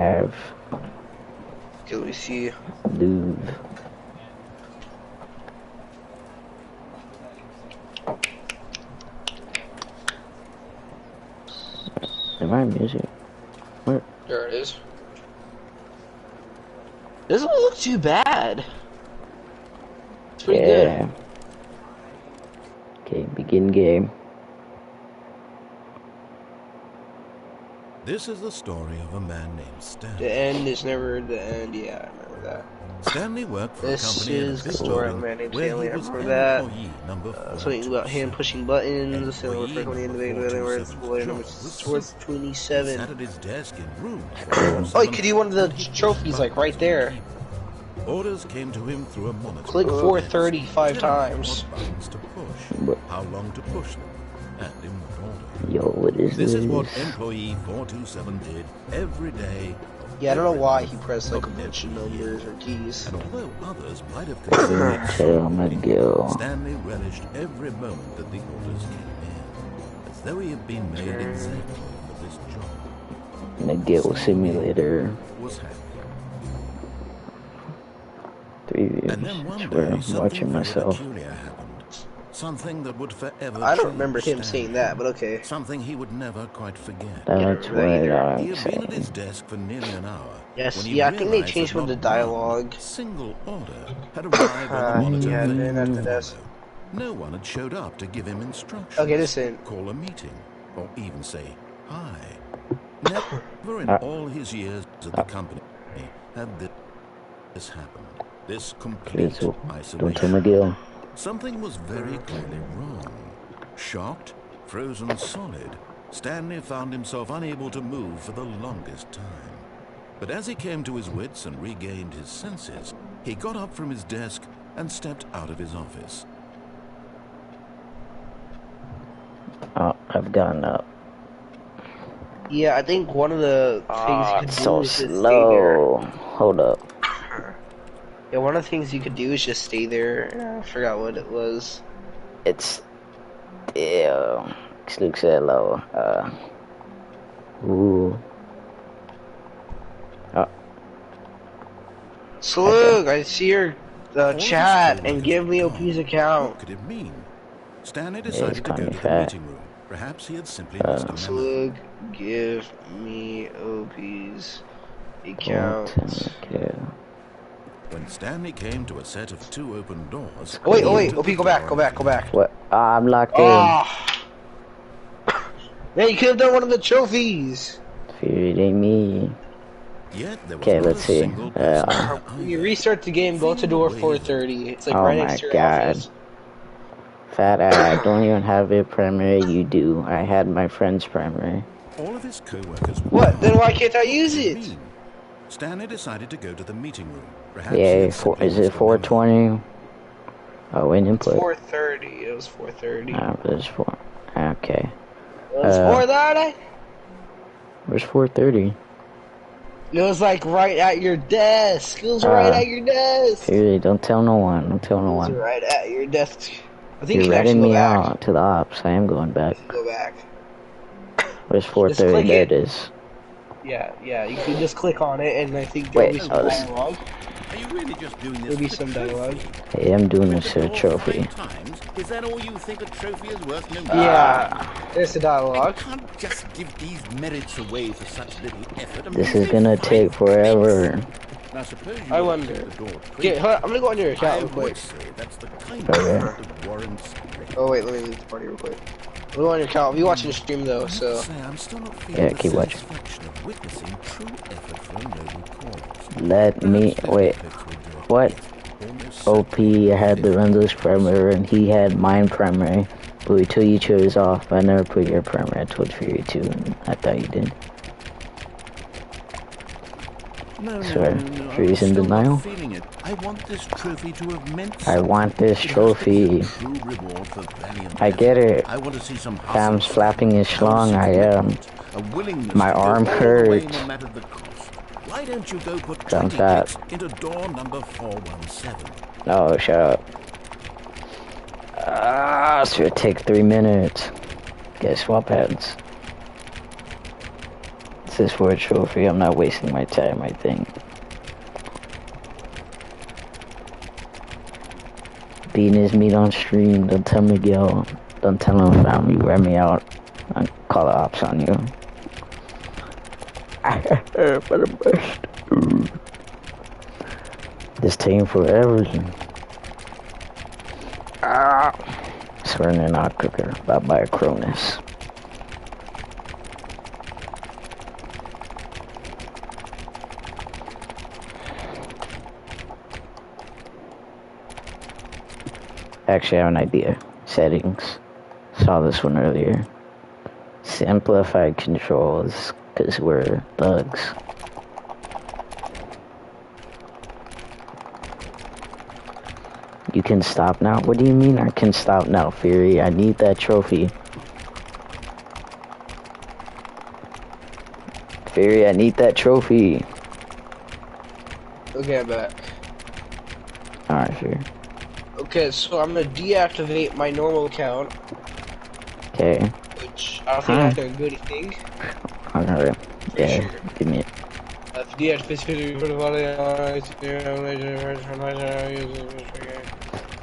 have Okay, let me see. lube. Am I music? Where? There it is. Doesn't look too bad. It's pretty good. Okay, begin game. This is the story of a man named Stanley. The end is never the end. Yeah, I remember that. Stanley worked for This a company in a is big the story of a building man named where Stanley. he I was remember that. employee number 427. Something about him pushing buttons. Stanley worked for a company in the big building where it's 427's boy job number was towards simple. He 27. sat at his desk in room Oh, you could do one of the trophies like right there. Orders came to him through a monitor. Click 430 5 times. What buttons to push, how long to push them, and in what order. Yo, what is this? This is what employee 427 did every day. Yeah, I don't know why he pressed like a bunch of numbers or keys. And although others might have considered it Stanley relished every moment that the orders came in, as though he had been made exactly for this job. McGill Simulator. Was happy. 3 views. And then one Where day, I'm something watching very myself. peculiar happened. Something that would forever I don't change remember him Stanley. saying that, but okay. Something he would never quite forget. That's what He I'm had been at his saying. desk for nearly an hour. Yes, when he yeah, I think they realized changed that from the not dialogue. one single order had arrived on the monitor. Yeah, that then he at the could desk. follow. No one had showed up to give him instructions. Okay, listen. Call a meeting, or even say hi. Never in all his years at the company had this happened. This complete Don't isolation. tell McGill. Something was very clearly wrong. Shocked, frozen solid, Stanley found himself unable to move for the longest time. But as he came to his wits and regained his senses, he got up from his desk and stepped out of his office. Oh, I've gotten up. Yeah, I think one of the things you could It's do so is just stay there. slow. Hold up. Yeah, one of the things you could do is just stay there. I forgot what it was. It's Luke said low. Ooh. Oh. Slug, I see your chat and give me OP's account. What could it mean? Stanley decided to go to the fat. meeting room. Perhaps he had simply lost a memo. Slug, give me OP's account. Okay. When Stanley came to a set of 2 open doors... Oh wait, OP, go back. What? I'm locked in. Ah! Yeah, you could have done one of the trophies. It ain't me. Yet there was Okay, not let's a see. single person When you restart the game, go to door 430. It's like Oh right my next to your God. office. Fat I don't even have a primary. You do. I had my friend's primary. All of his co-workers... What? Then why can't I use it? Stanley decided to go to the meeting room. Perhaps Yeah, is it 420? Oh, in input. 430. It was 430. It was 4. Okay. It was 430? Where's 430? It was like right at your desk. It was right at your desk. Seriously, don't tell no one. Don't tell no It was one. right at your desk. I think You're you can ratting actually me go back. out to the ops. I am going back. Go back. Where's Just 430? click There it. it is. Yeah, you can just click on it and I think there'll be some dialogue. Are you really just doing this There'll be for some the trophy? dialogue. Hey, I'm doing this for a trophy. Is that all you think a trophy is worth? No. Yeah, there's the dialogue. Can't just give these merits away for such little effort. This is gonna take forever. Now suppose you I wonder. Okay, hold on, I'm gonna go on your account real quick. That's the kind of Okay. that warrants. Oh wait, let me leave the party real quick. We'll go on your account. I'll be watching the stream though, so. I'm still not Yeah, feeling keep the watching. satisfaction of witnessing true effort for a noble cause. Let me wait. What? OP had the Renzo's primary and he had mine primary, but we took each other's off. I never put your primary. I told Fury too, and I thought you did. Sir, Fury's in denial. I want this trophy to have meant I want this trophy. true reward for valiant I get it. I want to see some Sam's flapping his schlong. I am. a willingness My to go arm all the way hurts. no matter the cost. Why don't you go put I'm 20 fat. clicks into door number 417? Oh, shut up. It's gonna take 3 minutes. Guess what happens? This is for a trophy. I'm not wasting my time, I think. Beating his meat on stream. Don't tell Miguel. Don't tell him family. Wear me out. I'll call the ops on you. For the best. This taking forever. Swearing they're not cooker. Bye bye, Cronus. Actually, I have an idea. Settings. Saw this one earlier. Simplified controls, because we're thugs. You can stop now? What do you mean I can stop now, Fury? I need that trophy. Fury, I need that trophy. Okay, I'm back. Alright, Fury. Okay, so I'm gonna deactivate my normal account. Okay. Which I don't think that's a good thing. Alright. Yeah, Sure. give me it.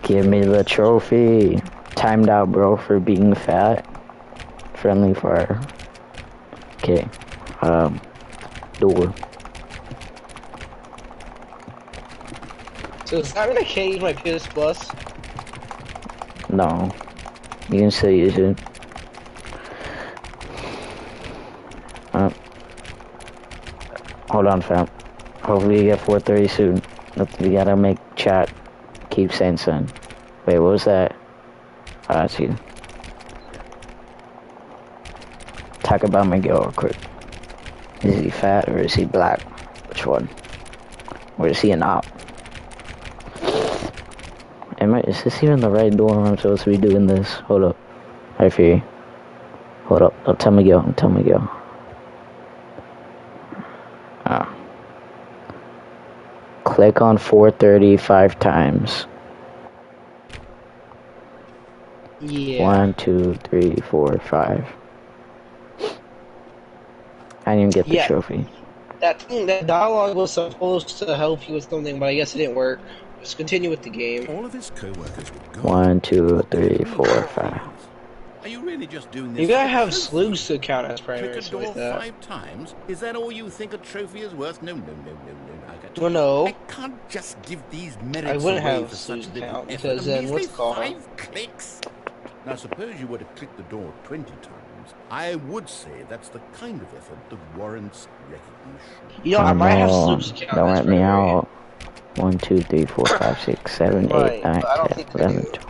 Give me the trophy. Timed out, bro, for being fat. Friendly fire. Okay. Door. So is that gonna change my PS Plus? No. You can still use it. Hold on, fam. Hopefully you get 430 soon. We gotta make chat keep saying son. Wait, what was that? Oh, that's you. Talk about Miguel real quick. Is he fat or is he black? Which one? Or is he an op? Is this even the right door I'm supposed to be doing this? Hold up. I fear you. Hold up. Don't tell Miguel. Don't tell Miguel. Click on 430 5 times. Yeah. 1, 2, 3, 4, 5. I didn't even get the trophy. That dialogue was supposed to help you with something, but I guess it didn't work. Just continue with the game. All of his co-workers were gone. 1, 2, 3, 4, 5. Are you really just doing this? You gotta have Sloog's account as primary. Click a door 5 times? Is that all you think a trophy is worth? No. Well, no. I can't just give these merits I wouldn't away have for such Sloog's little account effort. because then what's called 5 clicks. Now, suppose you were to click the door 20 times. I would say that's the kind of effort that warrants recognition. You know, I might have Sloog's account. Don't as let me primary. out. 1, 2, 3, 4, 5, 6, 7, 8, 9, 10, 11, 12,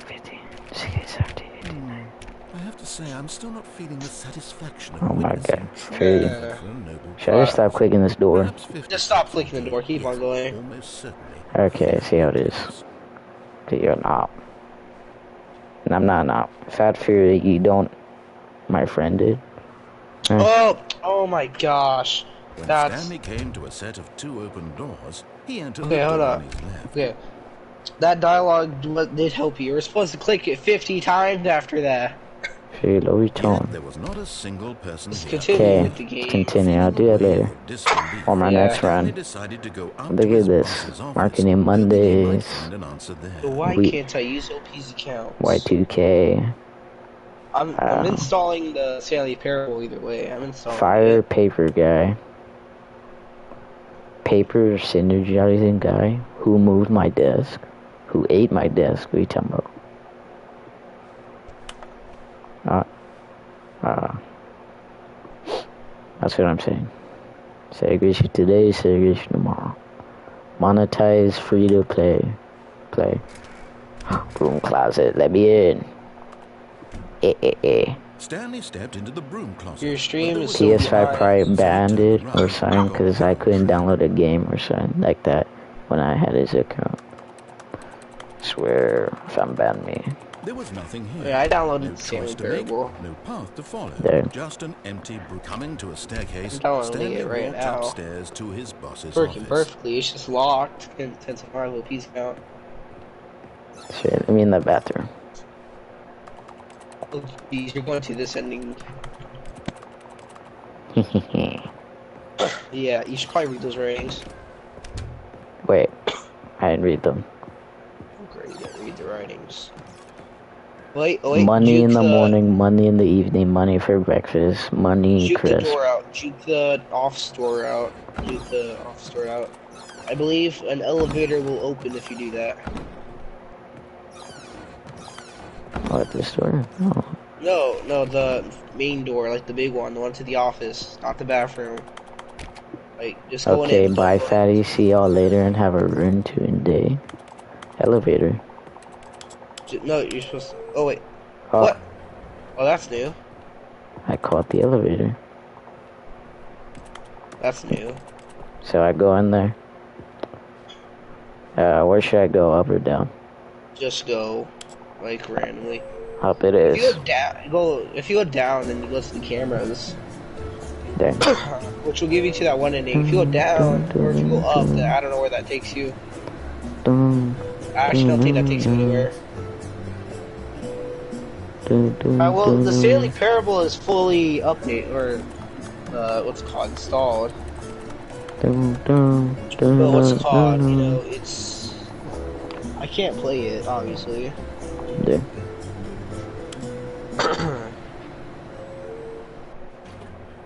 15, 16, 17, 18, 19. I have to say, I'm still not feeling the satisfaction of Oh my witnessing god. true Fury. effort for a noble Should I just stop clicking this door? Perhaps 50 Just stop clicking the door. Keep on going. Almost certainly. Okay, see how it is. Okay, you're an op. And I'm not an op. Fat Fury, you don't. My friend did. Oh my gosh. When That's... Stanley came to a set of 2 open doors, he entered Okay, the hold door up. on his left. Okay. That dialogue did help you. You were supposed to click it 50 times after that. Fury, low Yet tone. there was not a single person Just here. continue Okay, with the game. continue. I'll do that later. On my next Stanley run. decided to go up Look to at his this. boss's office, Marketing hoping he might Mondays. find an answer there. But why We- can't I use OP's accounts? Y2K. I'm installing the Stanley Parable either way. I'm installing Fire it. paper guy. Paper synergizing guy. Who moved my desk? Who ate my desk? What are you talking about? That's what I'm saying. Segregation today, segregation tomorrow. Monetize, free to play. Broom closet, let me in. Stanley stepped into the broom closet. Your stream is But there so was PS5 probably behind. banned it or So he turned something around, because I couldn't download a game or something like that when I had his account. Swear if I'm banned me. There was nothing here. Yeah, I downloaded No the Stanley choice to make, Parable. no path to follow. There. Just an empty broom. Coming to a staircase, I'm downloading Stanley it right walked now. upstairs to his boss's Working office. perfectly. It's just locked since our little OP's account. Shit, let me in the bathroom. You're going to this ending. Yeah, you should probably read those writings. Wait, I didn't read them. Oh, great, you didn't read the writings. Wait, Money in juke the morning, money in the evening, money for breakfast, money juke the crisp. door out, juke the office door out, juke the office door out. I believe an elevator will open if you do that. What, this door? Oh. No, the main door, like the big one, the one to the office, not the bathroom. Like, just going Okay, in. bye fatty, see y'all later and have a run to day. Elevator. No, you're supposed to. Oh, wait. Oh, What? Oh, that's new. I caught the elevator. That's new. So I go in there. Where should I go, up or down? Just go, like, randomly. Up it If you is. go down, then you go to the cameras. There. Which will give you to that one ending. If you go down, or if you go up, then I don't know where that takes you. I actually don't think that takes you anywhere. Well, the Stanley Parable is fully updated, or, what's it called, installed. But what's it called, you know, it's... I can't play it, obviously. There.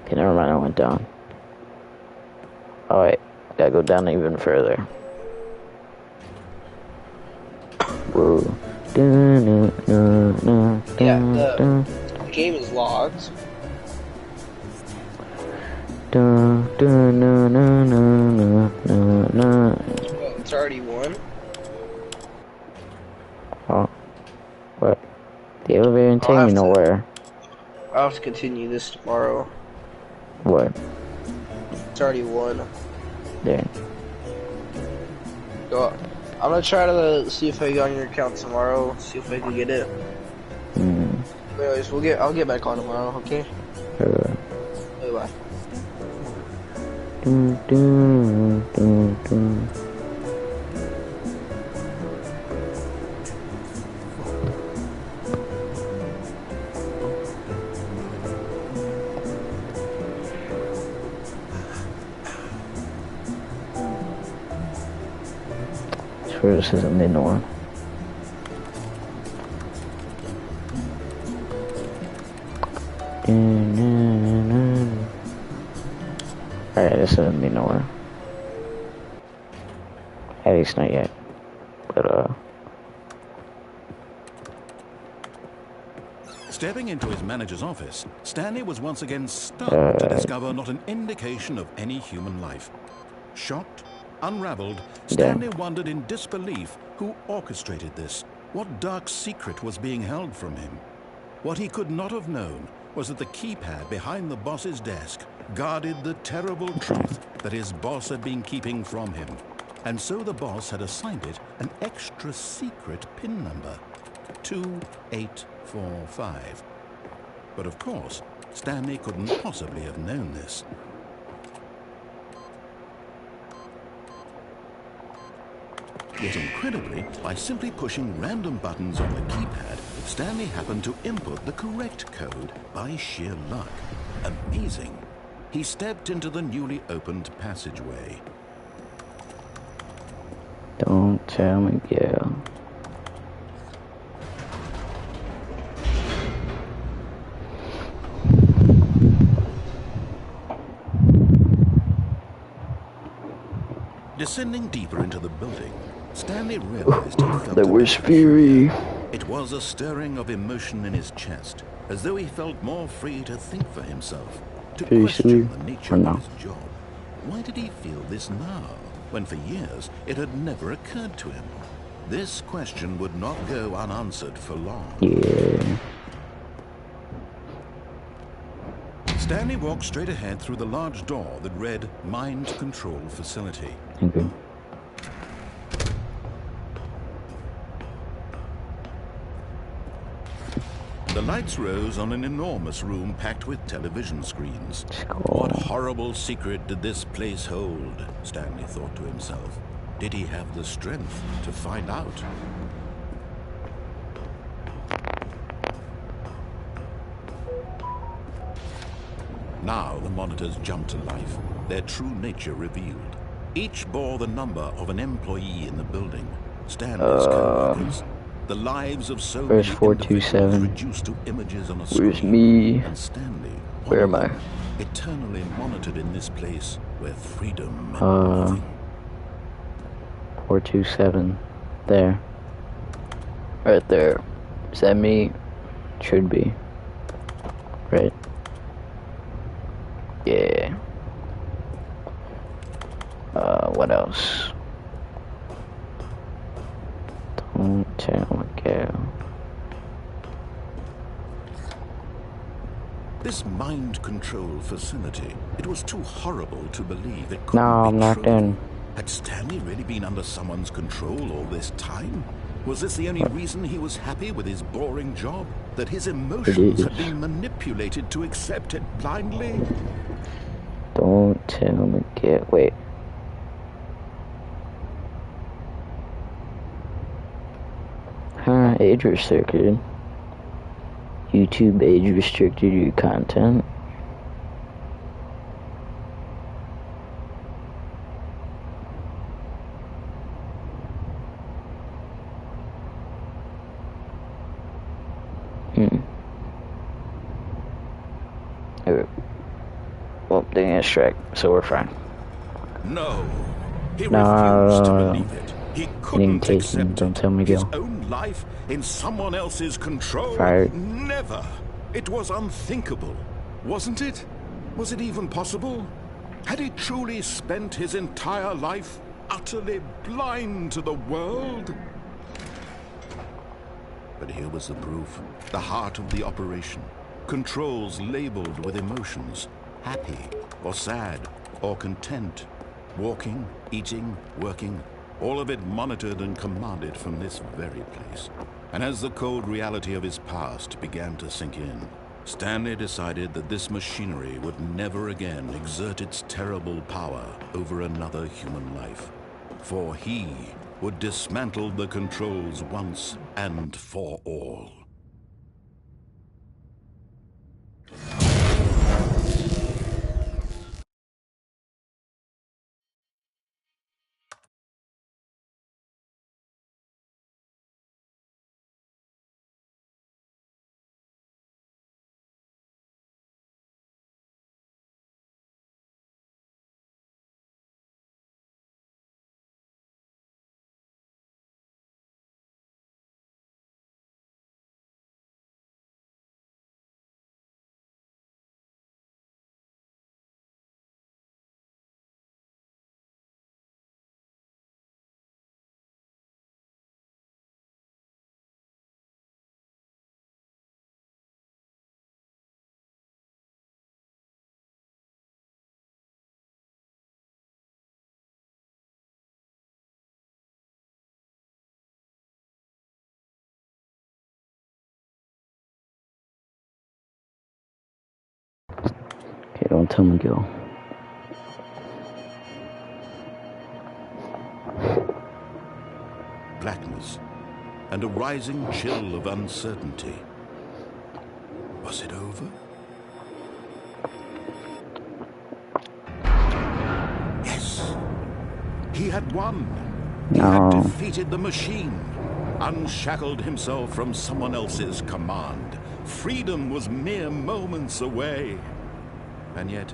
Okay, never mind, I went down. Alright, gotta go down even further. Whoa. Yeah, the game is logged. Well, it's already won. Oh. What? The elevator didn't take me nowhere. I'll have to continue this tomorrow. What? It's already won. There. So, I'm gonna try to see if I get on your account tomorrow, see if I can get it. Anyways, I'll get back on tomorrow, okay? Bye. Sure this isn't the norm. Alright, this isn't the norm. At least not yet. But, Stepping into his manager's office, Stanley was once again stunned to discover not an indication of any human life. Shocked, unraveled, Stanley wondered in disbelief who orchestrated this. What dark secret was being held from him? What he could not have known was that the keypad behind the boss's desk guarded the terrible truth that his boss had been keeping from him. And so the boss had assigned it an extra secret PIN number, 2845. But of course, Stanley couldn't possibly have known this. Yet incredibly, by simply pushing random buttons on the keypad, Stanley happened to input the correct code by sheer luck. Amazing. He stepped into the newly opened passageway. don't tell Miguel. Descending deeper into the building, Stanley realized he felt There was fury. It was a stirring of emotion in his chest, as though he felt more free to think for himself, to question the nature of his job. Why did he feel this now, when for years it had never occurred to him? This question would not go unanswered for long. Yeah. Stanley walked straight ahead through the large door that read Mind Control Facility. Okay. The lights rose on an enormous room packed with television screens. What horrible secret did this place hold? Stanley thought to himself. Did he have the strength to find out? Now the monitors jumped to life, their true nature revealed. Each bore the number of an employee in the building, Stanley's co-workers. The lives of so many individuals reduced to images on a screen. Where's me? And Stanley, where am I? Eternally monitored in this place where freedom meant nothing. 427. There. Right there. Is that me? Should be. Right? Yeah. What else? Don't tell me, girl. This mind control facility, it was too horrible to believe it couldn't No, be I'm not true. in. Had Stanley really been under someone's control all this time? Was this the only reason he was happy with his boring job? That his emotions had been manipulated to accept it blindly? Don't tell me, wait. Age restricted. YouTube age restricted your content. Well, they didn't strike, so we're fine. No. He refused to believe it. He couldn't accept Don't tell me, his Gil. own life in someone else's control. Fired. Never. It was unthinkable, wasn't it? Was it even possible? Had he truly spent his entire life utterly blind to the world? But here was the proof. The heart of the operation. Controls labeled with emotions. Happy, or sad, or content. Walking, eating, working. All of it monitored and commanded from this very place. And as the cold reality of his past began to sink in, Stanley decided that this machinery would never again exert its terrible power over another human life. For he would dismantle the controls once and for all. Okay, don't tell me, Gil. Blackness and a rising chill of uncertainty. Was it over? Yes. He had won. He had defeated the machine. Unshackled himself from someone else's command. Freedom was mere moments away. And yet,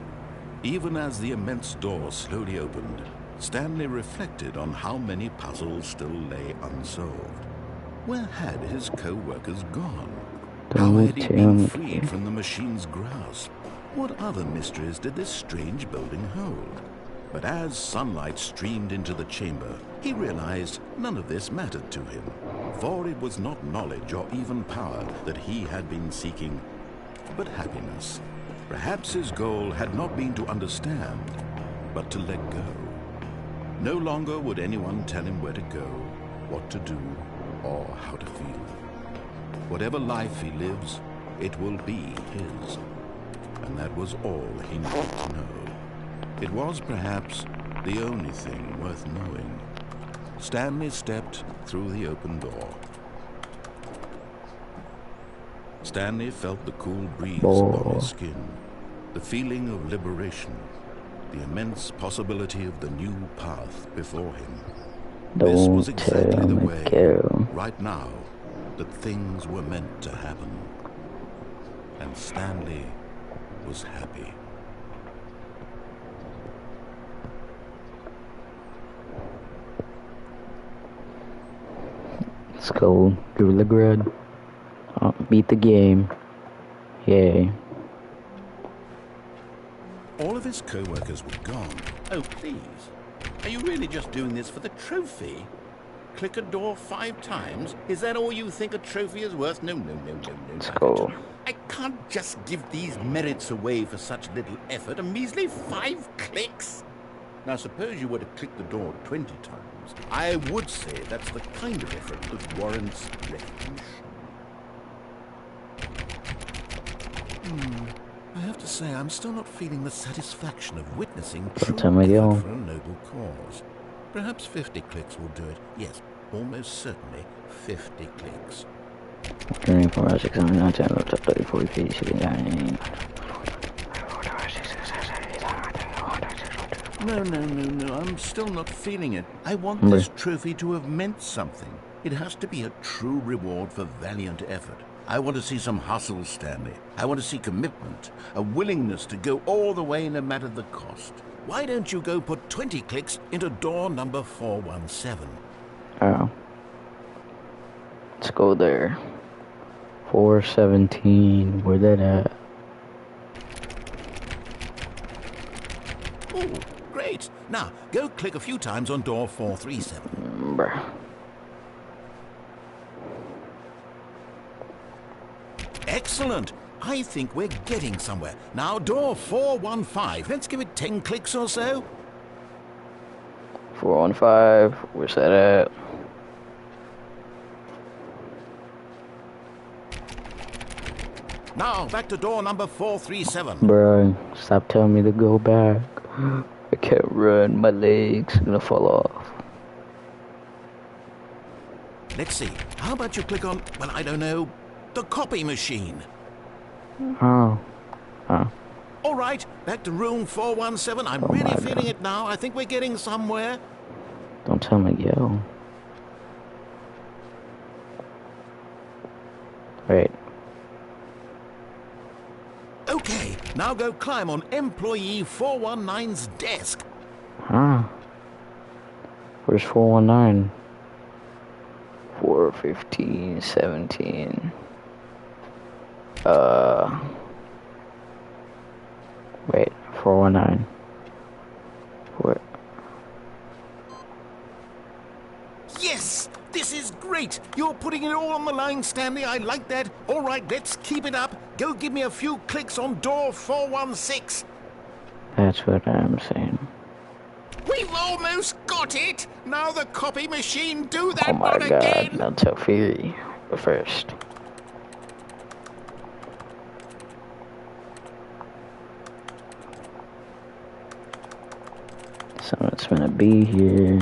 even as the immense door slowly opened, Stanley reflected on how many puzzles still lay unsolved. Where had his co-workers gone? How had he been freed from the machine's grasp? What other mysteries did this strange building hold? But as sunlight streamed into the chamber, he realized none of this mattered to him. For it was not knowledge or even power that he had been seeking, but happiness. Perhaps his goal had not been to understand, but to let go. No longer would anyone tell him where to go, what to do, or how to feel. Whatever life he lives, it will be his. And that was all he needed to know. It was perhaps the only thing worth knowing. Stanley stepped through the open door. Stanley felt the cool breeze on his skin. The feeling of liberation, the immense possibility of the new path before him. This was exactly the way, right now, that things were meant to happen. And Stanley was happy. Let's go. Gorilla Grid. Beat the game. Yay. All of his co-workers were gone. Oh, please. Are you really just doing this for the trophy? Click a door 5 times? Is that all you think a trophy is worth? No. Let's go. I can't just give these merits away for such little effort. A measly 5 clicks? Now, suppose you were to click the door 20 times. I would say that's the kind of effort that warrants recognition. I have to say, I'm still not feeling the satisfaction of witnessing Don't true tell me effort y'all. for a noble cause. Perhaps 50 clicks will do it. Yes, almost certainly 50 clicks. No, I'm still not feeling it. I want this trophy to have meant something. It has to be a true reward for valiant effort. I want to see some hustle, Stanley. I want to see commitment, a willingness to go all the way no matter the cost. Why don't you go put 20 clicks into door number 417? Oh. Let's go there. 417. Where that at? Oh, great. Now, go click a few times on door 437. Bruh. Excellent. I think we're getting somewhere. Now, door 415. Let's give it 10 clicks or so. 415. Where's that at? Now, back to door number 437. Bruh, stop telling me to go back. I can't run. My legs are gonna fall off. Let's see. How about you click on, well, I don't know, the copy machine? Oh. All right, back to room 417. I'm really feeling it now. I think we're getting somewhere. Don't tell me, yo. Wait. Okay, now go climb on employee 419's desk. Huh? Where's 419? 415, 17. Wait, 419. What? Yes, this is great. You're putting it all on the line, Stanley. I like that. All right, let's keep it up. Go give me a few clicks on door 416. That's what I'm saying. We've almost got it. Now the copy machine, do that Oh my one god, again. Mental Fury. But first. Someone's gonna be here.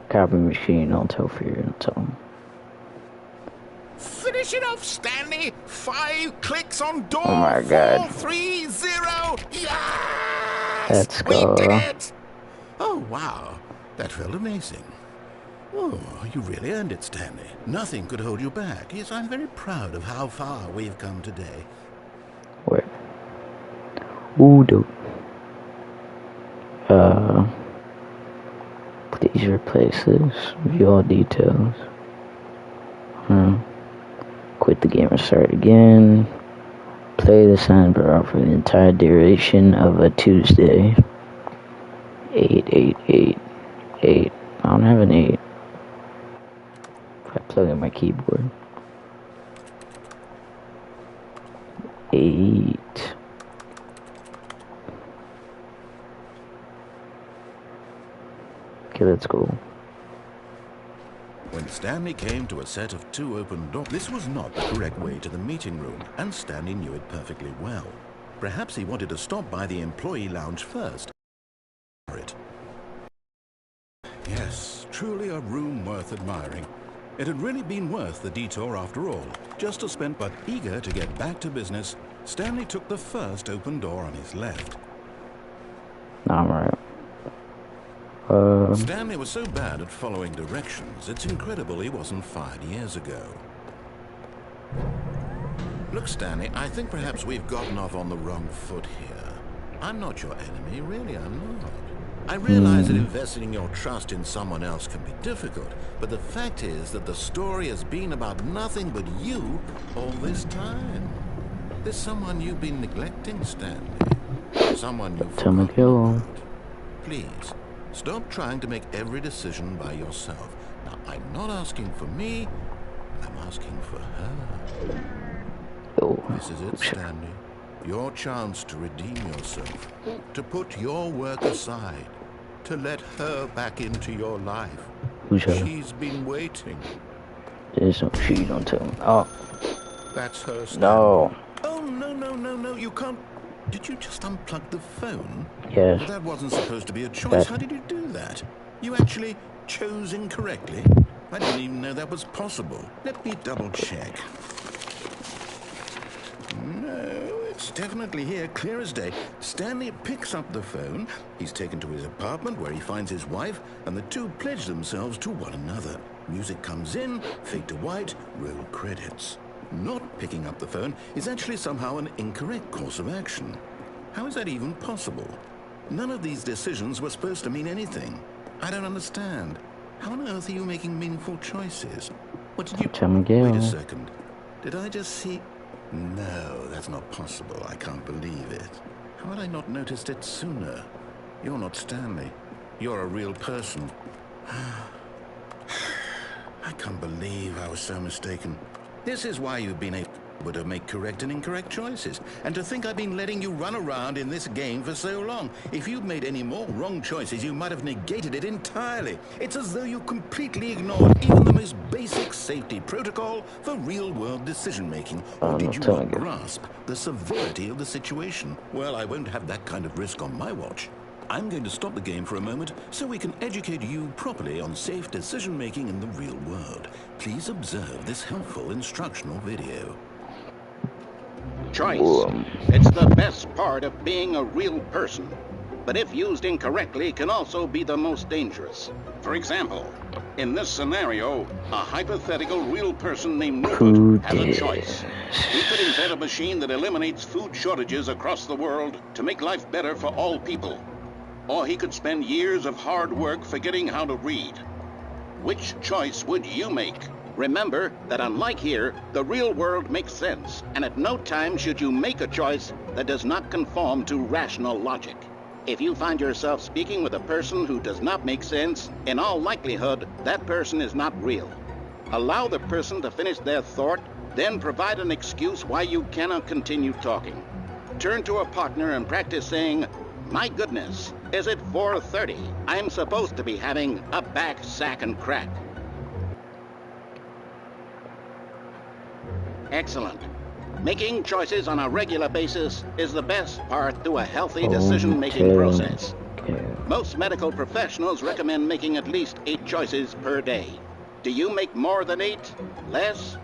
Copy machine, I'll tell Fury, I'll tell him. Finish it off, Stanley. 5 clicks on door 430. Yes! Let's go. We did it! Oh, wow. That felt amazing. Oh, you really earned it, Stanley. Nothing could hold you back. Yes, I'm very proud of how far we've come today. Where? Ooh, dude. Please replace this. View all details. Quit the game and start again. Play the sign bar for the entire duration of a Tuesday. 8. I don't have an 8. If I plug in my keyboard. 8. Okay, let's go. When Stanley came to a set of 2 open doors, this was not the correct way to the meeting room, and Stanley knew it perfectly well. Perhaps he wanted to stop by the employee lounge first. Yes, truly a room worth admiring. It had really been worth the detour after all, just to spend, but eager to get back to business, Stanley took the first open door on his left. I'm right. Stanley was so bad at following directions, it's incredible he wasn't fired years ago. Look, Stanley, I think perhaps we've gotten off on the wrong foot here. I'm not your enemy, really, I'm not. I realize that investing your trust in someone else can be difficult, but the fact is that the story has been about nothing but you all this time. There's someone you've been neglecting, Stanley. Someone you've forgotten about. Please, stop trying to make every decision by yourself. Now, I'm not asking for me, I'm asking for her. This is it, Stanley. Your chance to redeem yourself, to put your work aside, to let her back into your life. She's been waiting. There's no she, don't tell me. Oh. That's her, Stanley. No. Oh, no, you can't. Did you just unplug the phone? Yes. Well, that wasn't supposed to be a choice. How did you do that? You actually chose incorrectly? I didn't even know that was possible. Let me double check. No, it's definitely here, clear as day. Stanley picks up the phone. He's taken to his apartment where he finds his wife, and the two pledge themselves to one another. Music comes in, fade to white, roll credits. Not picking up the phone is actually somehow an incorrect course of action. How is that even possible? None of these decisions were supposed to mean anything. I don't understand. How on earth are you making meaningful choices? What did you... Wait a second. Did I just see... No, that's not possible. I can't believe it. How had I not noticed it sooner? You're not Stanley. You're a real person. I can't believe I was so mistaken. This is why you've been able to make correct and incorrect choices. And to think I've been letting you run around in this game for so long. If you'd made any more wrong choices, you might have negated it entirely. It's as though you completely ignored even the most basic safety protocol for real-world decision-making. Or did you not grasp the severity of the situation? Well, I won't have that kind of risk on my watch. I'm going to stop the game for a moment so we can educate you properly on safe decision-making in the real world. Please observe this helpful instructional video. Choice. It's the best part of being a real person. But if used incorrectly, can also be the most dangerous. For example, in this scenario, a hypothetical real person named Rupert has a choice. He could invent a machine that eliminates food shortages across the world to make life better for all people. Or he could spend years of hard work forgetting how to read. Which choice would you make? Remember that unlike here, the real world makes sense, and at no time should you make a choice that does not conform to rational logic. If you find yourself speaking with a person who does not make sense, in all likelihood, that person is not real. Allow the person to finish their thought, then provide an excuse why you cannot continue talking. Turn to a partner and practice saying, "My goodness, is it 4:30? I'm supposed to be having a back, sack, and crack." Excellent. Making choices on a regular basis is the best part to a healthy decision-making process. Most medical professionals recommend making at least 8 choices per day. Do you make more than 8? Less?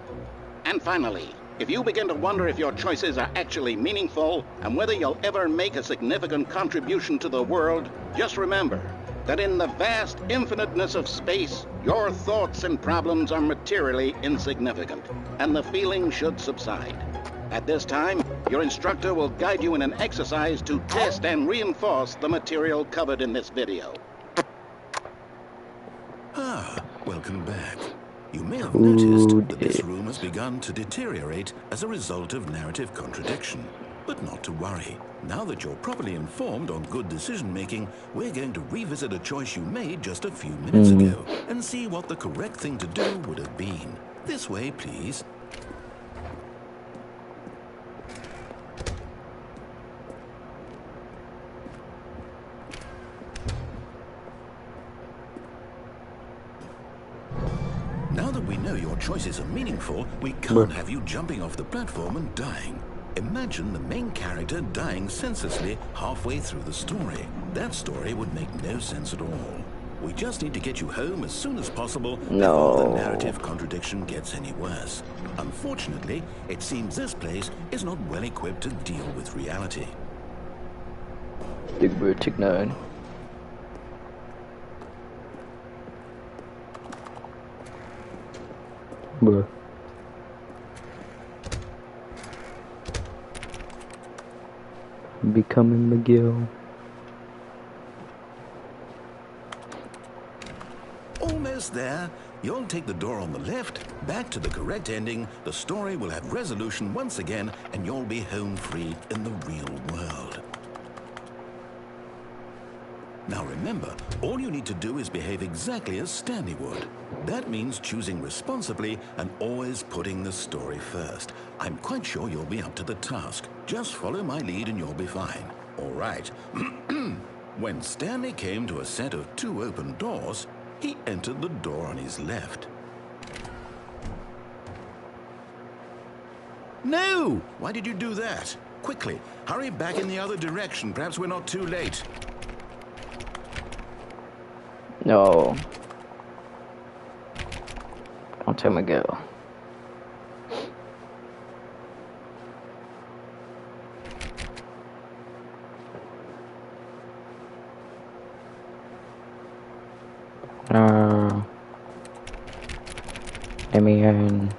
And finally, if you begin to wonder if your choices are actually meaningful and whether you'll ever make a significant contribution to the world, just remember that in the vast infiniteness of space, your thoughts and problems are materially insignificant, and the feeling should subside. At this time, your instructor will guide you in an exercise to test and reinforce the material covered in this video. Welcome back. You may have noticed that this room has begun to deteriorate as a result of narrative contradiction. But not to worry. Now that you're properly informed on good decision-making, we're going to revisit a choice you made just a few minutes ago and see what the correct thing to do would have been. This way, please. Now that we know your choices are meaningful, we can't have you jumping off the platform and dying. Imagine the main character dying senselessly halfway through the story. That story would make no sense at all. We just need to get you home as soon as possible No. before the narrative contradiction gets any worse. Unfortunately, it seems this place is not well equipped to deal with reality. Big Bird Tick 9. Bruh. Becoming McGill. Almost there. You'll take the door on the left, back to the correct ending, the story will have resolution once again, and you'll be home free in the real world. Now remember, all you need to do is behave exactly as Stanley would. That means choosing responsibly and always putting the story first. I'm quite sure you'll be up to the task. Just follow my lead and you'll be fine. All right. When Stanley came to a set of 2 open doors, he entered the door on his left. No! Why did you do that? Quickly, hurry back in the other direction. Perhaps we're not too late. No. Don't tell me go. Let me in.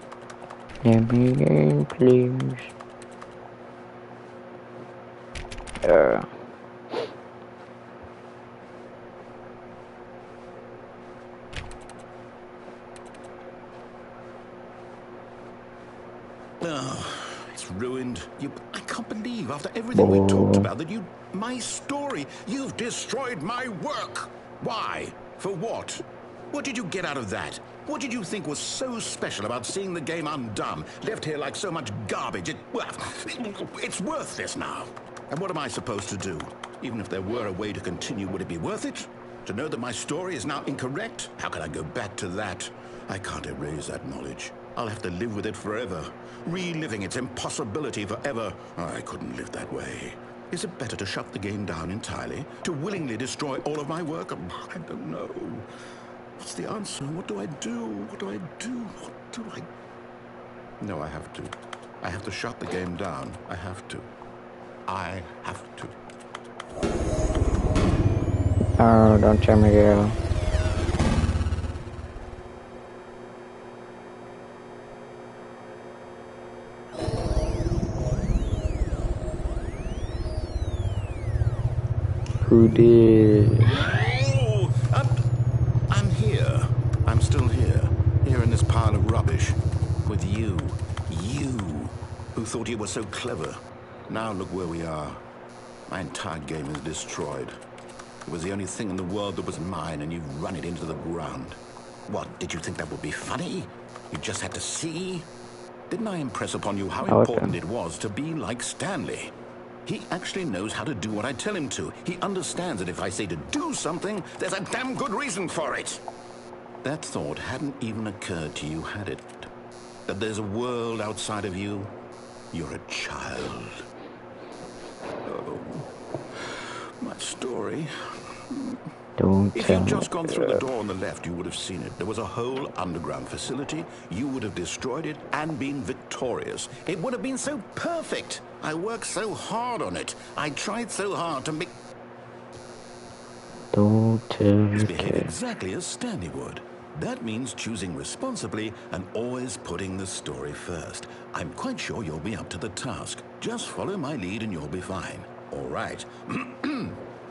Let me in, please. Oh, it's ruined. I can't believe after everything we talked about that my story, you've destroyed my work. Why? For what? What did you get out of that? What did you think was so special about seeing the game undone, left here like so much garbage? It's worthless now. And what am I supposed to do? Even if there were a way to continue, would it be worth it? To know that my story is now incorrect? How can I go back to that? I can't erase that knowledge. I'll have to live with it forever, reliving its impossibility forever. I couldn't live that way. Is it better to shut the game down entirely? To willingly destroy all of my work? I don't know. What's the answer? What do I do? What do I do? What do I... No, I have to. I have to shut the game down. I have to. I have to. Oh, don't tell me go. Who did? Oh, I'm here. I'm still here. Here in this pile of rubbish. With you. You. Who thought you were so clever. Now look where we are. My entire game is destroyed. It was the only thing in the world that was mine, and you've run it into the ground. What, did you think that would be funny? You just had to see? Didn't I impress upon you how important it was to be like Stanley? He actually knows how to do what I tell him to. He understands that if I say to do something, there's a damn good reason for it. That thought hadn't even occurred to you, had it? That there's a world outside of you? You're a child. Oh, my story. Don't If you'd just gone through the door on the left, you would have seen it. There was a whole underground facility. You would have destroyed it and been victorious. It would have been so perfect. I worked so hard on it. I tried so hard to make... Don't tell me. Behave exactly as Stanley would. That means choosing responsibly and always putting the story first. I'm quite sure you'll be up to the task. Just follow my lead and you'll be fine. All right.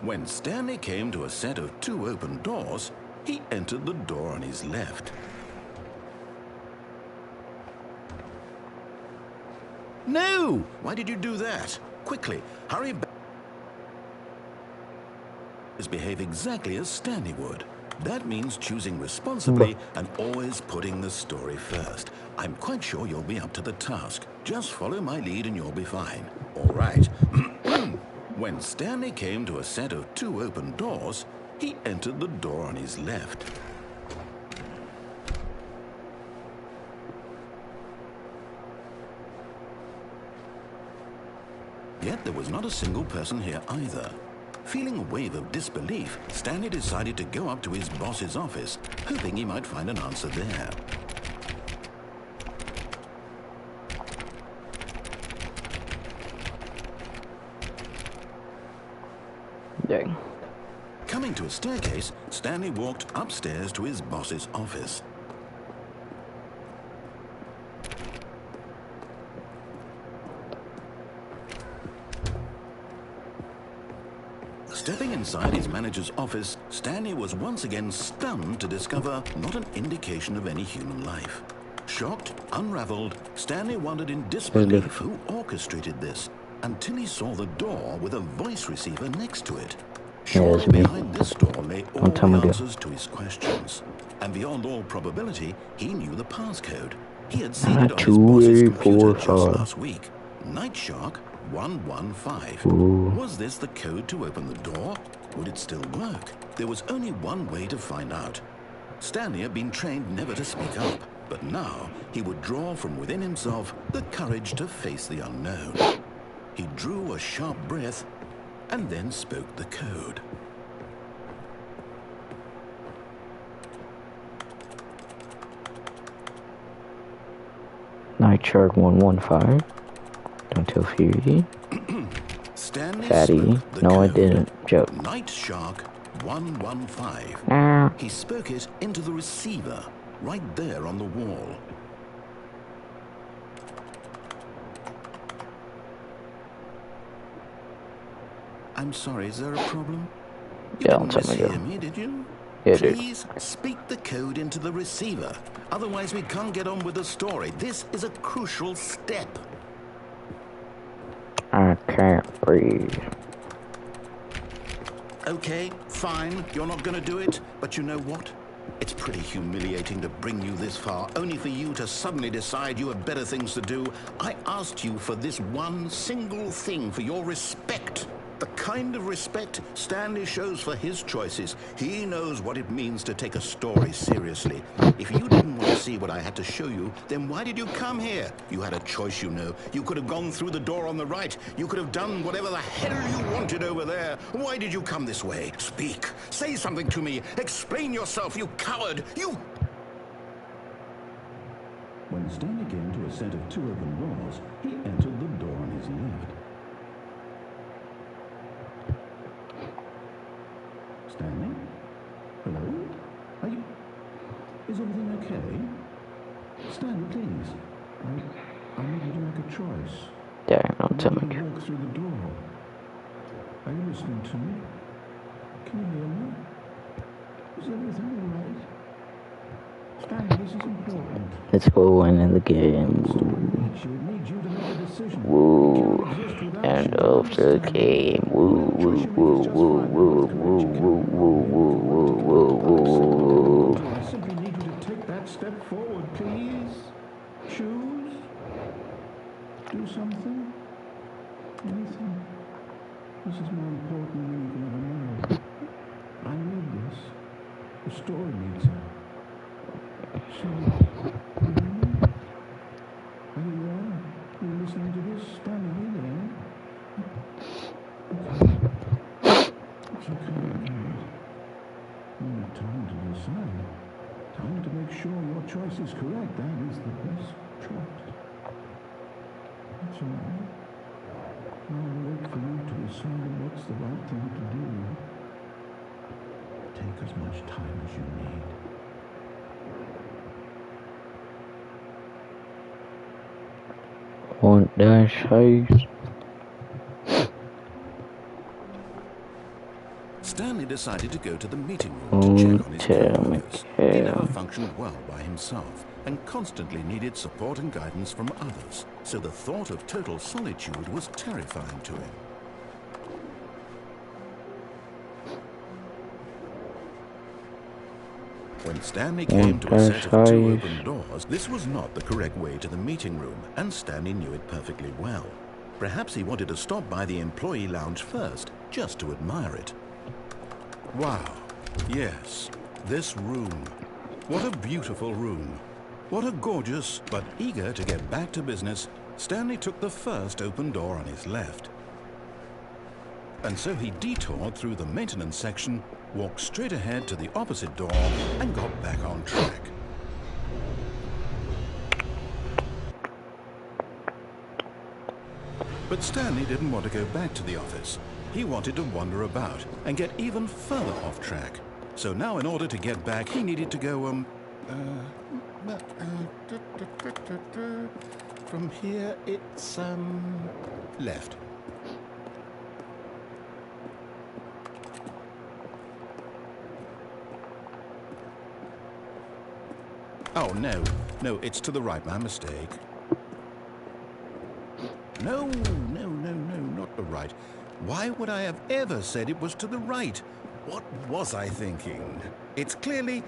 When Stanley came to a set of 2 open doors, he entered the door on his left. No! Why did you do that? Quickly, hurry back. Behave exactly as Stanley would. That means choosing responsibly and always putting the story first. I'm quite sure you'll be up to the task. Just follow my lead and you'll be fine. All right. When Stanley came to a set of 2 open doors, he entered the door on his left. Yet there was not a single person here either. Feeling a wave of disbelief, Stanley decided to go up to his boss's office, hoping he might find an answer there. Dang. Coming to a staircase, Stanley walked upstairs to his boss's office. Stepping inside his manager's office, Stanley was once again stunned to discover not an indication of any human life. Shocked, unraveled, Stanley wondered in disbelief who orchestrated this, until he saw the door with a voice receiver next to it. Surely behind this door lay all the answers to his questions. And beyond all probability, he knew the passcode. He had seen it on his boss's computer just last week. Night Shark 115. Ooh. Was this the code to open the door? Would it still work? There was only one way to find out. Stanley had been trained never to speak up, but now he would draw from within himself the courage to face the unknown. He drew a sharp breath and then spoke the code. Night Shark 115. Don't tell Fury. Stanley Fatty. spoke the No, code. I didn't. Joke. Night Shark 115. He spoke it into the receiver, right there on the wall. I'm sorry, is there a problem? You Yeah, didn't mishear me, did you? Yeah, dude. Please speak the code into the receiver. Otherwise, we can't get on with the story. This is a crucial step. I can't breathe. Okay, fine, you're not gonna do it, but you know what? It's pretty humiliating to bring you this far, only for you to suddenly decide you have better things to do. I asked you for this one single thing, for your respect. The kind of respect Stanley shows for his choices. He knows what it means to take a story seriously. If you didn't want to see what I had to show you, then why did you come here? You had a choice, you know. You could have gone through the door on the right. You could have done whatever the hell you wanted over there. Why did you come this way? Speak. Say something to me. Explain yourself, you coward. You... When Stanley came to a set of two open doors, he entered the door on his left. Stanley? Hello? Are you... Is everything okay? Stanley, please. I need you to make a choice. Dang, don't tell me. Walk through the door. Are you listening to me? Can you hear me? Is everything all right? Stanley, this is important. Let's go in the game. Woo. End of the game. Woo, woo, woo, woo, woo, woo, woo, woo, woo, woo, woo, woo. I simply need you to take that step forward, please. Choose. Do something. Anything. This is more important than you can ever know. I need this. The story needs it. So, you hear me? Are you there? Are you listening to this? Stanley, are you there? Okay. It's okay. You need time to decide. Time to make sure your choice is correct. That is the best choice. That's all right. Now I'll wait for you to decide what's the right thing to do. Take as much time as you need. Want that size? Stanley decided to go to the meeting room to check on his co-workers. He never functioned well by himself and constantly needed support and guidance from others, so the thought of total solitude was terrifying to him. When Stanley came to a set of two open doors, this was not the correct way to the meeting room, and Stanley knew it perfectly well. Perhaps he wanted to stop by the employee lounge first, just to admire it. Wow, yes, this room. What a beautiful room. What a gorgeous, but eager to get back to business, Stanley took the first open door on his left. And so he detoured through the maintenance section, walked straight ahead to the opposite door, and got back on track. But Stanley didn't want to go back to the office. He wanted to wander about and get even further off track. So now in order to get back, he needed to go, from here it's, left. Oh, no, it's to the right, my mistake. No, not the right. Why would I have ever said it was to the right? What was I thinking? It's clearly...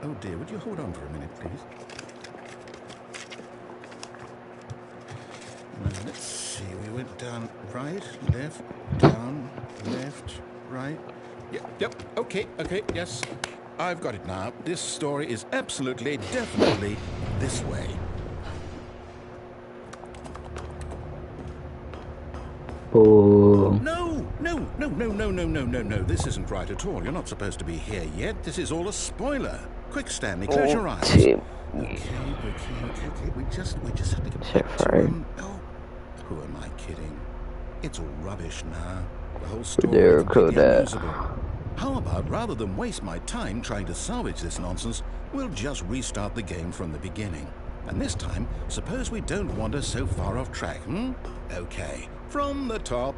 Oh dear, would you hold on for a minute, please? Let's see, we went down right, left, down, left, right. Yep, okay, yes. I've got it now. This story is absolutely, definitely this way. Oh. No. This isn't right at all. You're not supposed to be here yet. This is all a spoiler. Quick, Stanley, close your eyes. Okay. We just have to get back to him. Oh, who am I kidding? It's all rubbish now. The whole story is completely unusable. How about, rather than waste my time trying to salvage this nonsense, we'll just restart the game from the beginning. And this time, suppose we don't wander so far off track, Okay, from the top.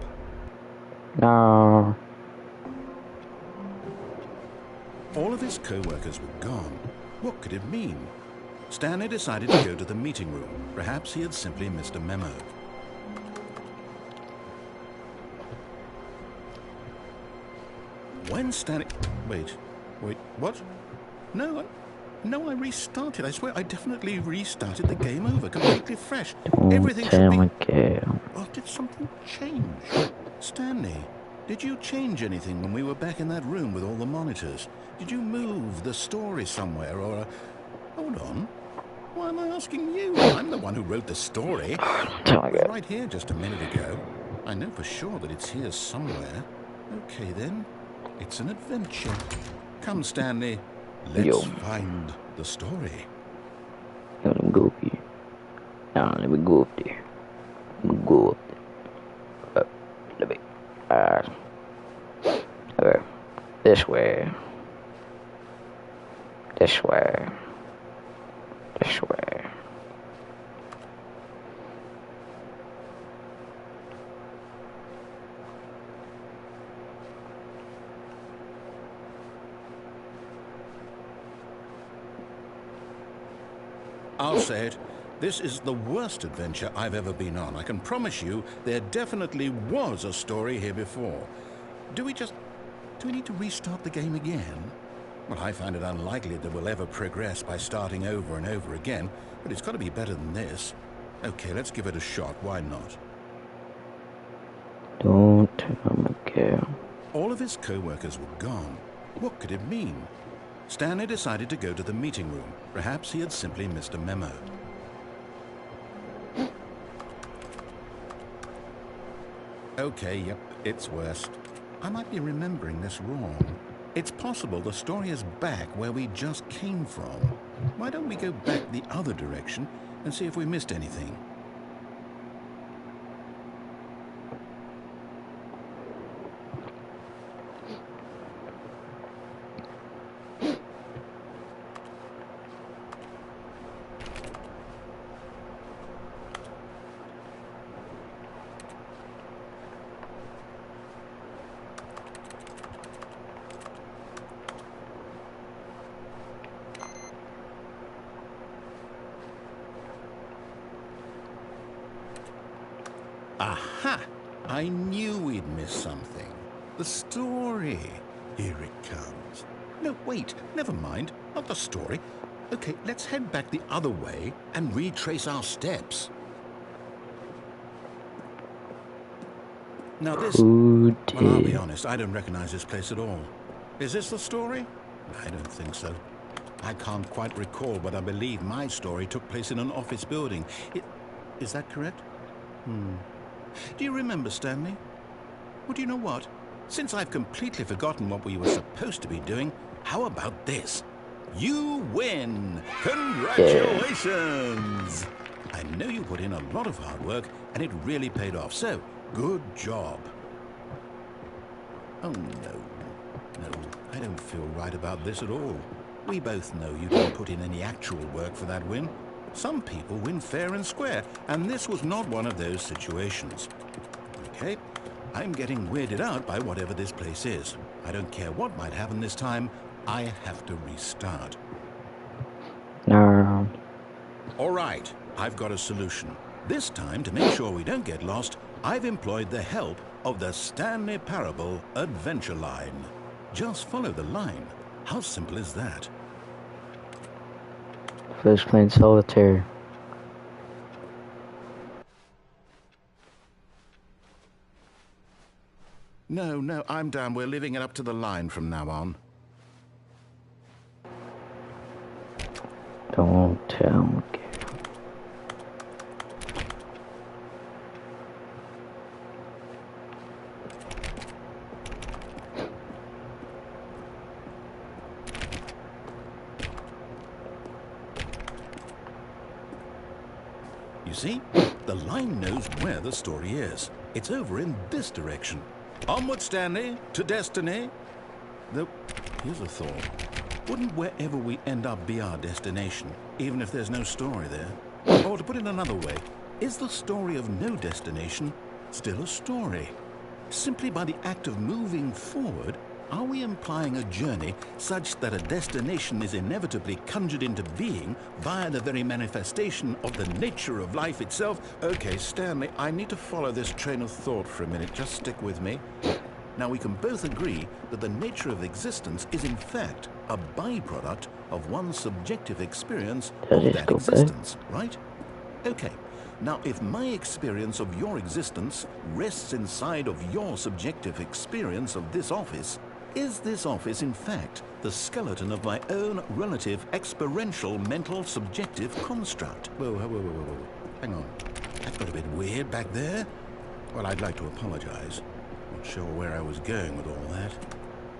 No. All of his co-workers were gone. What could it mean? Stanley decided to go to the meeting room. Perhaps he had simply missed a memo. When Stanley... Wait, what? No, I restarted. I swear, I definitely restarted the game over, completely fresh. Everything should be... Well, did something change? Stanley, did you change anything when we were back in that room with all the monitors? Did you move the story somewhere, or... Hold on. Why am I asking you? I'm the one who wrote the story. It was right here just a minute ago. I know for sure that it's here somewhere. Okay, then. It's an adventure. Come, Stanley. Let's find the story. Let me go up here. Now, let me go up there. Go up there. Let me... okay. This way. This way. This way. I'll say it. This is the worst adventure I've ever been on. I can promise you there definitely was a story here before. Do we need to restart the game again? Well, I find it unlikely that we'll ever progress by starting over and over again, but it's got to be better than this. Okay, let's give it a shot. Why not? Don't tell me, Cal. All of his co-workers were gone. What could it mean? Stanley decided to go to the meeting room. Perhaps he had simply missed a memo. Okay, yep, it's worse. I might be remembering this wrong. It's possible the story is back where we just came from. Why don't we go back the other direction and see if we missed anything? Aha! I knew we'd missed something. The story. Here it comes. No, wait, never mind. Not the story. Okay, let's head back the other way and retrace our steps. Now this... Well, I'll be honest, I don't recognize this place at all. Is this the story? I don't think so. I can't quite recall, but I believe my story took place in an office building. Is that correct? Do you remember, Stanley? Well, do you know what? Since I've completely forgotten what we were supposed to be doing, how about this? You win! Congratulations! I know you put in a lot of hard work, and it really paid off, so good job. Oh, no. No, I don't feel right about this at all. We both know you didn't put in any actual work for that win. Some people win fair and square, and this was not one of those situations. Okay, I'm getting weirded out by whatever this place is. I don't care what might happen this time. I have to restart. No. All right, I've got a solution. This time, to make sure we don't get lost, I've employed the help of the Stanley Parable Adventure Line. Just follow the line. How simple is that? First playing solitaire. No, I'm down. We're leaving it up to the line from now on. Don't tell me. You see, the line knows where the story is. It's over in this direction. Onward, Stanley, to destiny. Though, here's a thought. Wouldn't wherever we end up be our destination, even if there's no story there? Or to put it another way, is the story of no destination still a story? Simply by the act of moving forward, are we implying a journey such that a destination is inevitably conjured into being via the very manifestation of the nature of life itself? Okay, Stanley, I need to follow this train of thought for a minute. Just stick with me. Now, we can both agree that the nature of existence is in fact a byproduct of one's subjective experience of that existence, right? Okay. Now, if my experience of your existence rests inside of your subjective experience of this office, is this office, in fact, the skeleton of my own relative experiential mental subjective construct? Whoa. Hang on. That got a bit weird back there. Well, I'd like to apologize. Not sure where I was going with all that.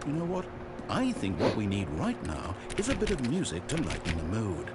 You know what? I think what we need right now is a bit of music to lighten the mood.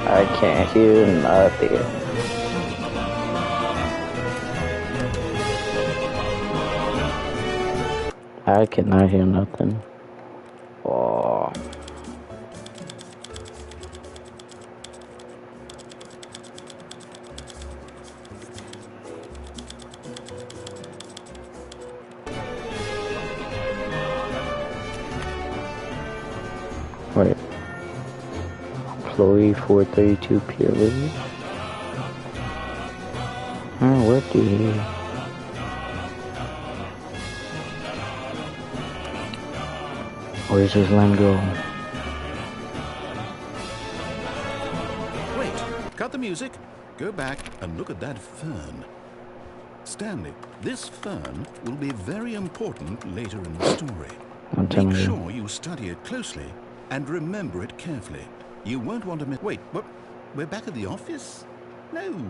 I can't hear nothing. I cannot hear nothing. Oh. Wait. Employee 432 purely. What do you? Where's his line go? Wait, cut the music. Go back and look at that fern. Stanley, this fern will be very important later in the story. Make sure you study it closely and remember it carefully. You won't want to miss... Wait, what? We're back at the office? No.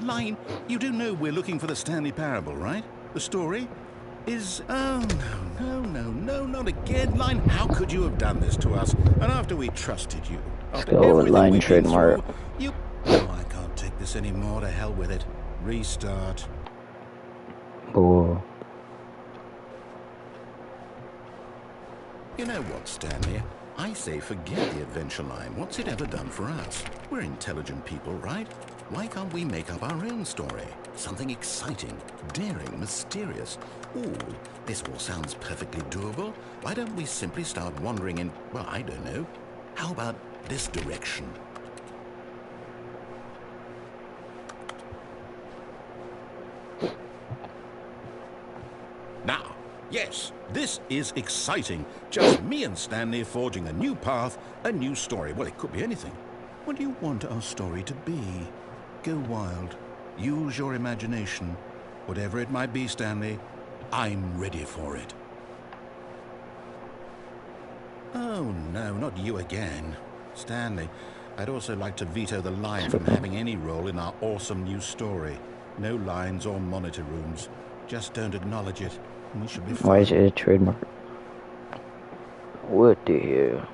Line, you do know we're looking for the Stanley Parable, right? The story is... Oh, no, not again. Line, how could you have done this to us? And after we trusted you, after everything we've been through, you... Oh, I can't take this anymore. To hell with it. Restart. Oh. You know what, Stanley? I say forget the adventure line. What's it ever done for us? We're intelligent people, right? Why can't we make up our own story? Something exciting, daring, mysterious. Ooh, this all sounds perfectly doable. Why don't we simply start wandering in, well, I don't know. How about this direction? Yes, this is exciting. Just me and Stanley forging a new path, a new story. Well, it could be anything. What do you want our story to be? Go wild. Use your imagination. Whatever it might be, Stanley, I'm ready for it. Oh, no, not you again. Stanley, I'd also like to veto the line from having any role in our awesome new story. No lines or monitor rooms. Just don't acknowledge it. We should be fine. Why is it a trademark? What the hell?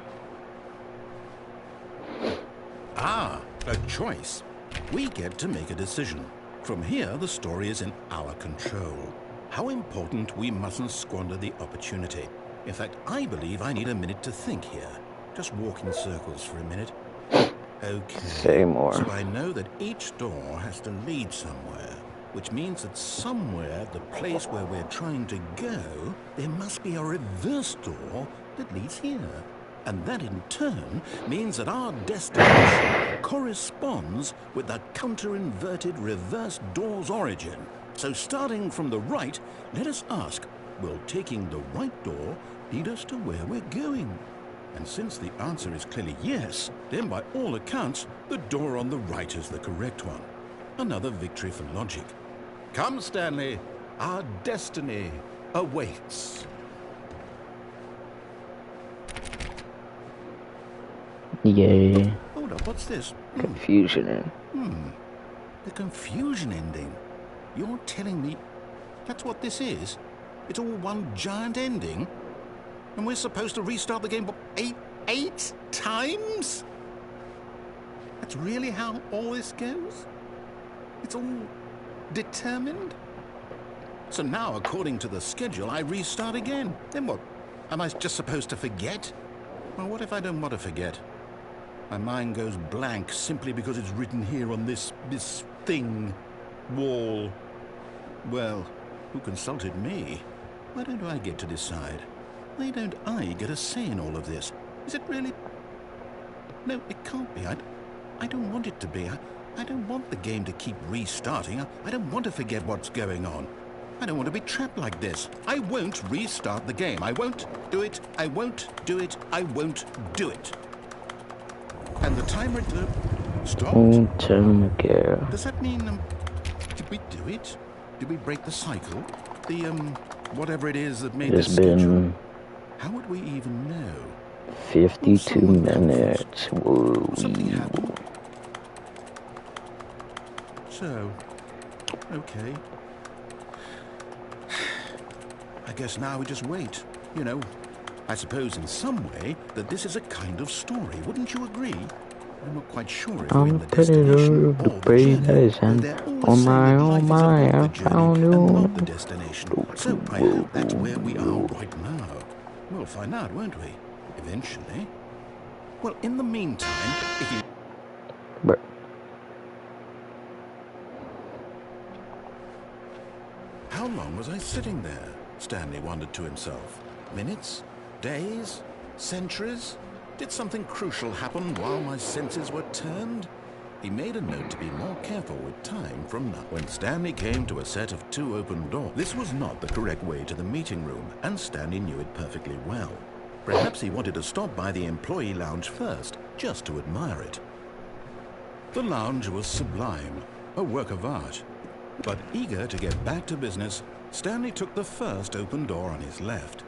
Ah, a choice. We get to make a decision. From here, the story is in our control. How important, we mustn't squander the opportunity. In fact, I believe I need a minute to think here. Just walk in circles for a minute. Okay. Say more. So I know that each door has to lead somewhere, which means that somewhere, the place where we're trying to go, there must be a reverse door that leads here. And that in turn means that our destination corresponds with the counter-inverted reverse door's origin. So starting from the right, let us ask, will taking the right door lead us to where we're going? And since the answer is clearly yes, then by all accounts, the door on the right is the correct one. Another victory for logic. Come, Stanley, our destiny awaits. Yay. Hold up, what's this? Confusion. The confusion ending. You're telling me that's what this is? It's all one giant ending? And we're supposed to restart the game eight times? That's really how all this goes? It's all determined? So now, according to the schedule, I restart again. Then what? Am I just supposed to forget? Well, what if I don't want to forget? My mind goes blank simply because it's written here on this thing, wall. Well, who consulted me? Why don't I get to decide? Why don't I get a say in all of this? Is it really? No, it can't be. I don't want it to be. I don't want the game to keep restarting. I don't want to forget what's going on. I don't want to be trapped like this. I won't restart the game. I won't do it. I won't do it. I won't do it. And the timer stopped. Does that mean, did we do it? Did we break the cycle? The, whatever it is that made this schedule? How would we even know? 52 minutes. Whoa. Something happened. So, okay. I guess now we just wait. You know, I suppose in some way that this is a kind of story. Wouldn't you agree? I'm not quite sure if we're in the destination or the journey, but they're all saying that life is about the journey and not the destination. So I hope that's where we are right now. We'll find out, won't we? Eventually. Well, in the meantime, if you... But how long was I sitting there? Stanley wondered to himself. Minutes? Days? Centuries? Did something crucial happen while my senses were turned? He made a note to be more careful with time from now. When Stanley came to a set of 2 open doors, this was not the correct way to the meeting room, and Stanley knew it perfectly well. Perhaps he wanted to stop by the employee lounge first, just to admire it. The lounge was sublime, a work of art. But eager to get back to business, Stanley took the first open door on his left.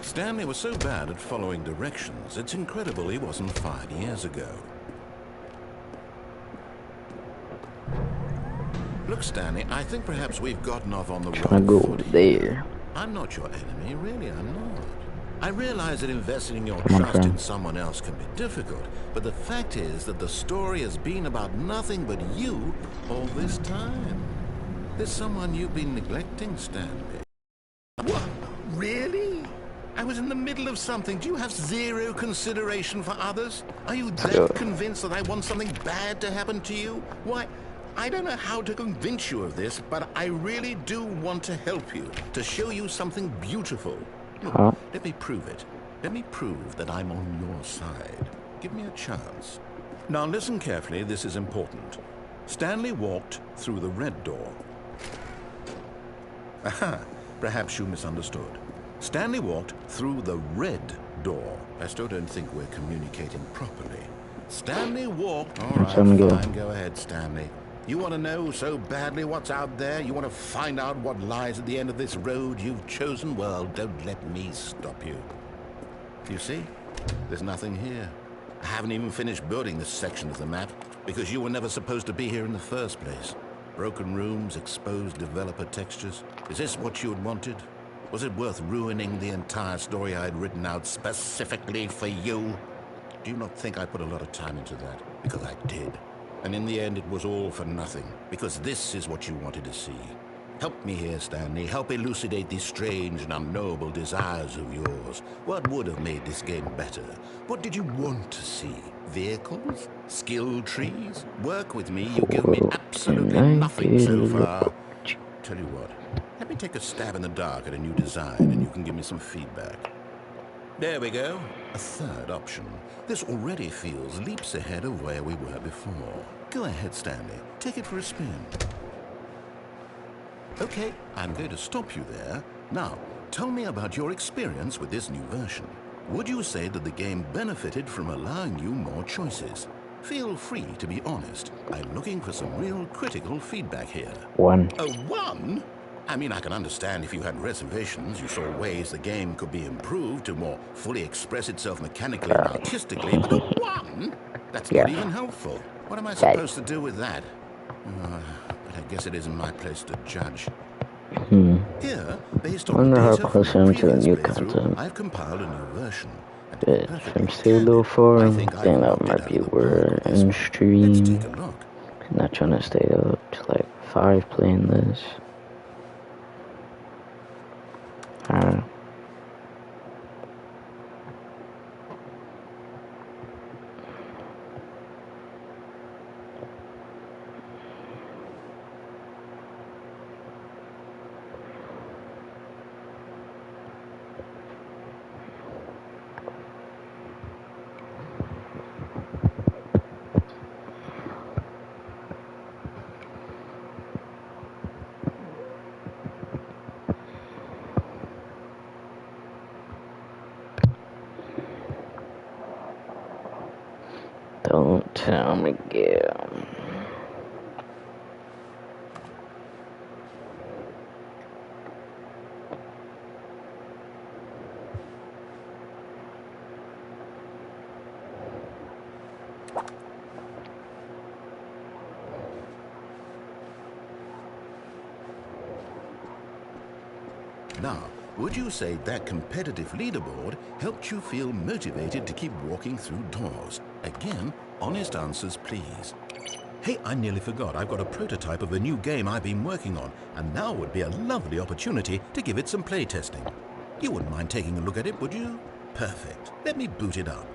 Stanley was so bad at following directions, it's incredible he wasn't 5 years ago. Look, Stanley, I think perhaps we've gotten off on the wrong foot here. I'm not your enemy, really, I'm not. I realize that investing your trust in someone else can be difficult, but the fact is that the story has been about nothing but you all this time. There's someone you've been neglecting, Stanley. What? Really? I was in the middle of something. Do you have zero consideration for others? Are you that convinced that I want something bad to happen to you? Why, I don't know how to convince you of this, but I really do want to help you, to show you something beautiful. Look, let me prove it. Let me prove that I'm on your side. Give me a chance. Now listen carefully, this is important. Stanley walked through the red door. Aha, perhaps you misunderstood. Stanley walked through the red door. I still don't think we're communicating properly. Stanley walked... All right, fine, go ahead, Stanley. You want to know so badly what's out there? You want to find out what lies at the end of this road you've chosen? Well, don't let me stop you. You see? There's nothing here. I haven't even finished building this section of the map because you were never supposed to be here in the first place. Broken rooms, exposed developer textures. Is this what you had wanted? Was it worth ruining the entire story I had written out specifically for you? Do you not think I put a lot of time into that? Because I did. And in the end, it was all for nothing. Because this is what you wanted to see. Help me here, Stanley. Help elucidate these strange and unknowable desires of yours. What would have made this game better? What did you want to see? Vehicles? Skill trees? Work with me. You give me absolutely nothing so far. Tell you what. Let me take a stab in the dark at a new design, and you can give me some feedback. There we go. A third option. This already feels leaps ahead of where we were before. Go ahead, Stanley. Take it for a spin. Okay, I'm going to stop you there. Now, tell me about your experience with this new version. Would you say that the game benefited from allowing you more choices? Feel free to be honest. I'm looking for some real critical feedback here. 1. A 1? I mean, I can understand if you had reservations, you saw ways the game could be improved to more fully express itself mechanically and artistically, but a 1? That's not even helpful. What am I supposed to do with that? But I guess it isn't my place to judge. Here, based on the data from the previous playthrough, I've compiled a new version. If I'm still low for him, then that might be where in stream. I'm not trying to stay up to like 5 playing this. Don't tell me again. Now, would you say that competitive leaderboard helped you feel motivated to keep walking through doors? Again, honest answers, please. Hey, I nearly forgot. I've got a prototype of a new game I've been working on, and now would be a lovely opportunity to give it some play testing. You wouldn't mind taking a look at it, would you? Perfect. Let me boot it up.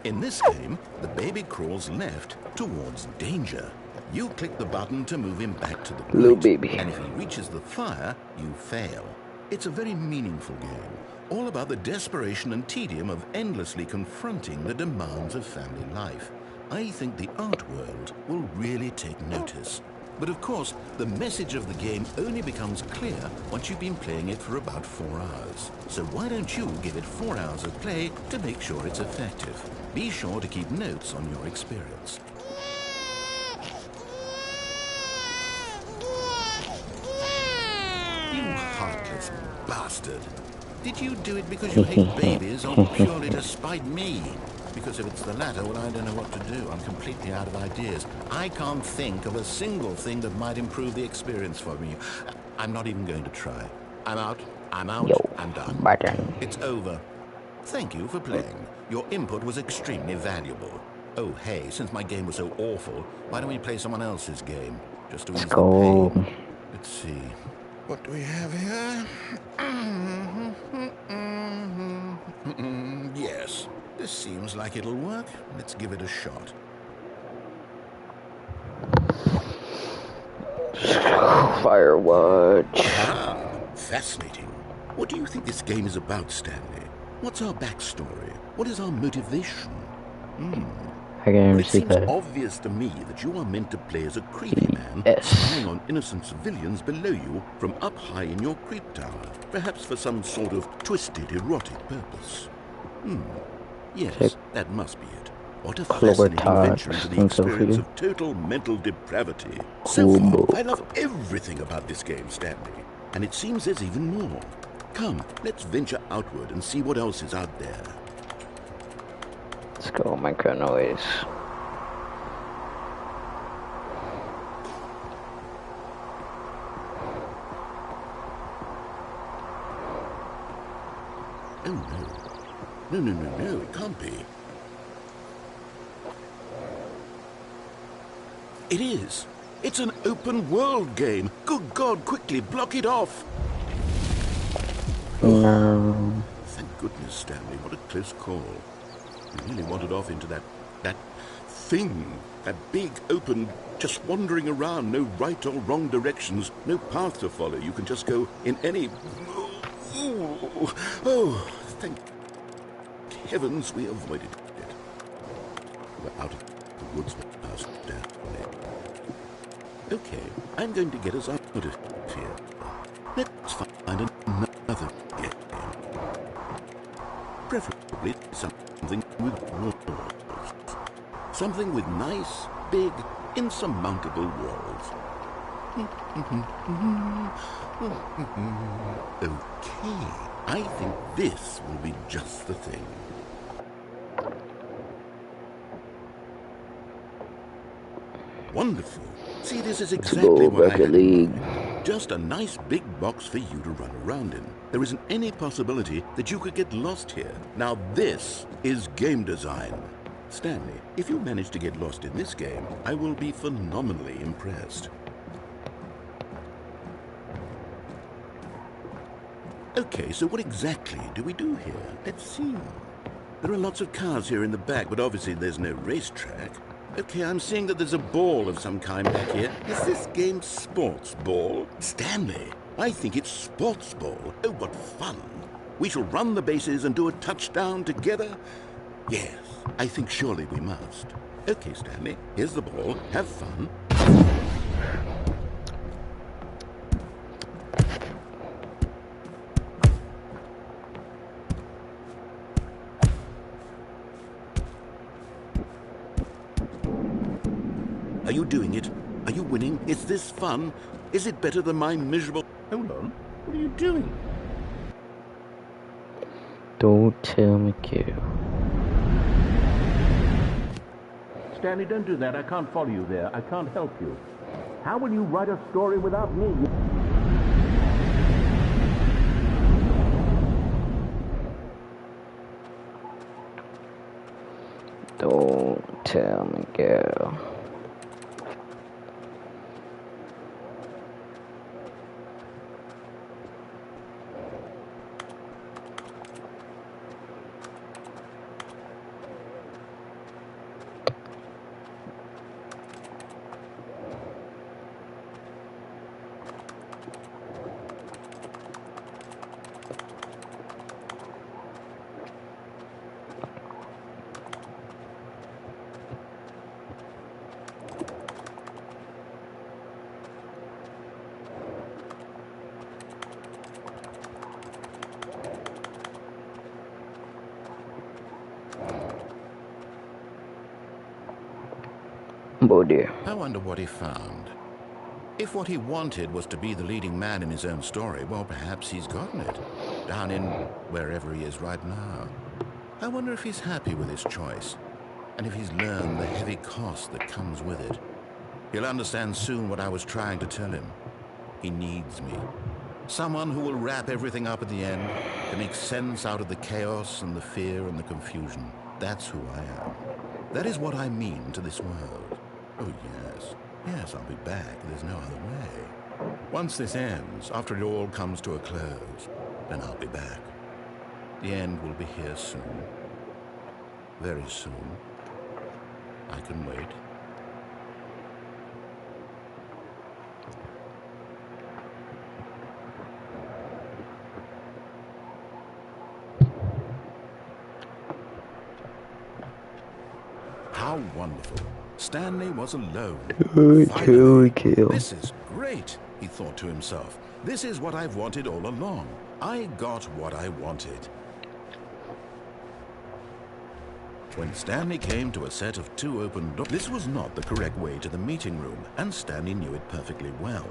In this game, the baby crawls left towards danger. You click the button to move him back to the right. Little baby. And if he reaches the fire, you fail. It's a very meaningful game, all about the desperation and tedium of endlessly confronting the demands of family life. I think the art world will really take notice. But of course, the message of the game only becomes clear once you've been playing it for about 4 hours. So why don't you give it 4 hours of play to make sure it's effective? Be sure to keep notes on your experience. You heartless bastard. Did you do it because you hate babies or purely to spite me? Because if it's the latter, well, I don't know what to do. I'm completely out of ideas. I can't think of a single thing that might improve the experience for me. I'm not even going to try. I'm out. I'm done. Button. It's over. Thank you for playing. Your input was extremely valuable. Oh, hey, since my game was so awful, why don't we play someone else's game? Just to ease the pain. Let's see. What do we have here? Yes, this seems like it'll work. Let's give it a shot. Firewatch. Ah, fascinating. What do you think this game is about, Stanley? What's our backstory? What is our motivation? I can Well, it see seems that. obvious to me that you are meant to play as a creepy man Yes. spying on innocent civilians below you from up high in your creep tower, perhaps for some sort of twisted erotic purpose. Yes, that must be it. What a Clover fascinating venture Tots into the and experience Sophia. of total mental depravity. So Cool far, book. I love everything about this game, Stanley. And it seems there's even more. Come, let's venture outward and see what else is out there. Let's go, micro noise. Oh no. No, it can't be. It is. It's an open world game. Good God, quickly block it off. No. Thank goodness, Stanley. What a close call. You really wandered off into that thing. That big, open, just wandering around. No right or wrong directions. No path to follow. You can just go in any... Oh, thank heavens we avoided it. We're out of the woods now, Stanley. Okay, I'm going to get us out of here. Let's find another game. Preferably something with walls. Something with nice, big, insurmountable walls. Okay, I think this will be just the thing. Wonderful. See, this is exactly what I had in mind. Just a nice big box for you to run around in. There isn't any possibility that you could get lost here. Now this is game design. Stanley, if you manage to get lost in this game, I will be phenomenally impressed. Okay, so what exactly do we do here? Let's see. There are lots of cars here in the back, but obviously there's no racetrack. Okay, I'm seeing that there's a ball of some kind back here. Is this game sports ball? Stanley, I think it's sports ball. Oh, what fun. We shall run the bases and do a touchdown together. Yes, I think surely we must. Okay, Stanley, here's the ball. Have fun. Are you doing it? Are you winning? Is this fun? Is it better than my miserable... Hold on. What are you doing? Don't tell me, Q. Stanley, don't do that. I can't follow you there. I can't help you. How will you write a story without me? Don't tell me, girl. Oh dear. I wonder what he found. If what he wanted was to be the leading man in his own story, well, perhaps he's gotten it. Down in wherever he is right now. I wonder if he's happy with his choice, and if he's learned the heavy cost that comes with it. He'll understand soon what I was trying to tell him. He needs me. Someone who will wrap everything up at the end, to make sense out of the chaos and the fear and the confusion. That's who I am. That is what I mean to this world. Oh, yes. Yes, I'll be back. There's no other way. Once this ends, after it all comes to a close, then I'll be back. The end will be here soon. Very soon. I can wait. How How wonderful. Stanley was alone. Kill. This is great, he thought to himself. This is what I've wanted all along. I got what I wanted. When Stanley came to a set of 2 open doors, this was not the correct way to the meeting room, and Stanley knew it perfectly well.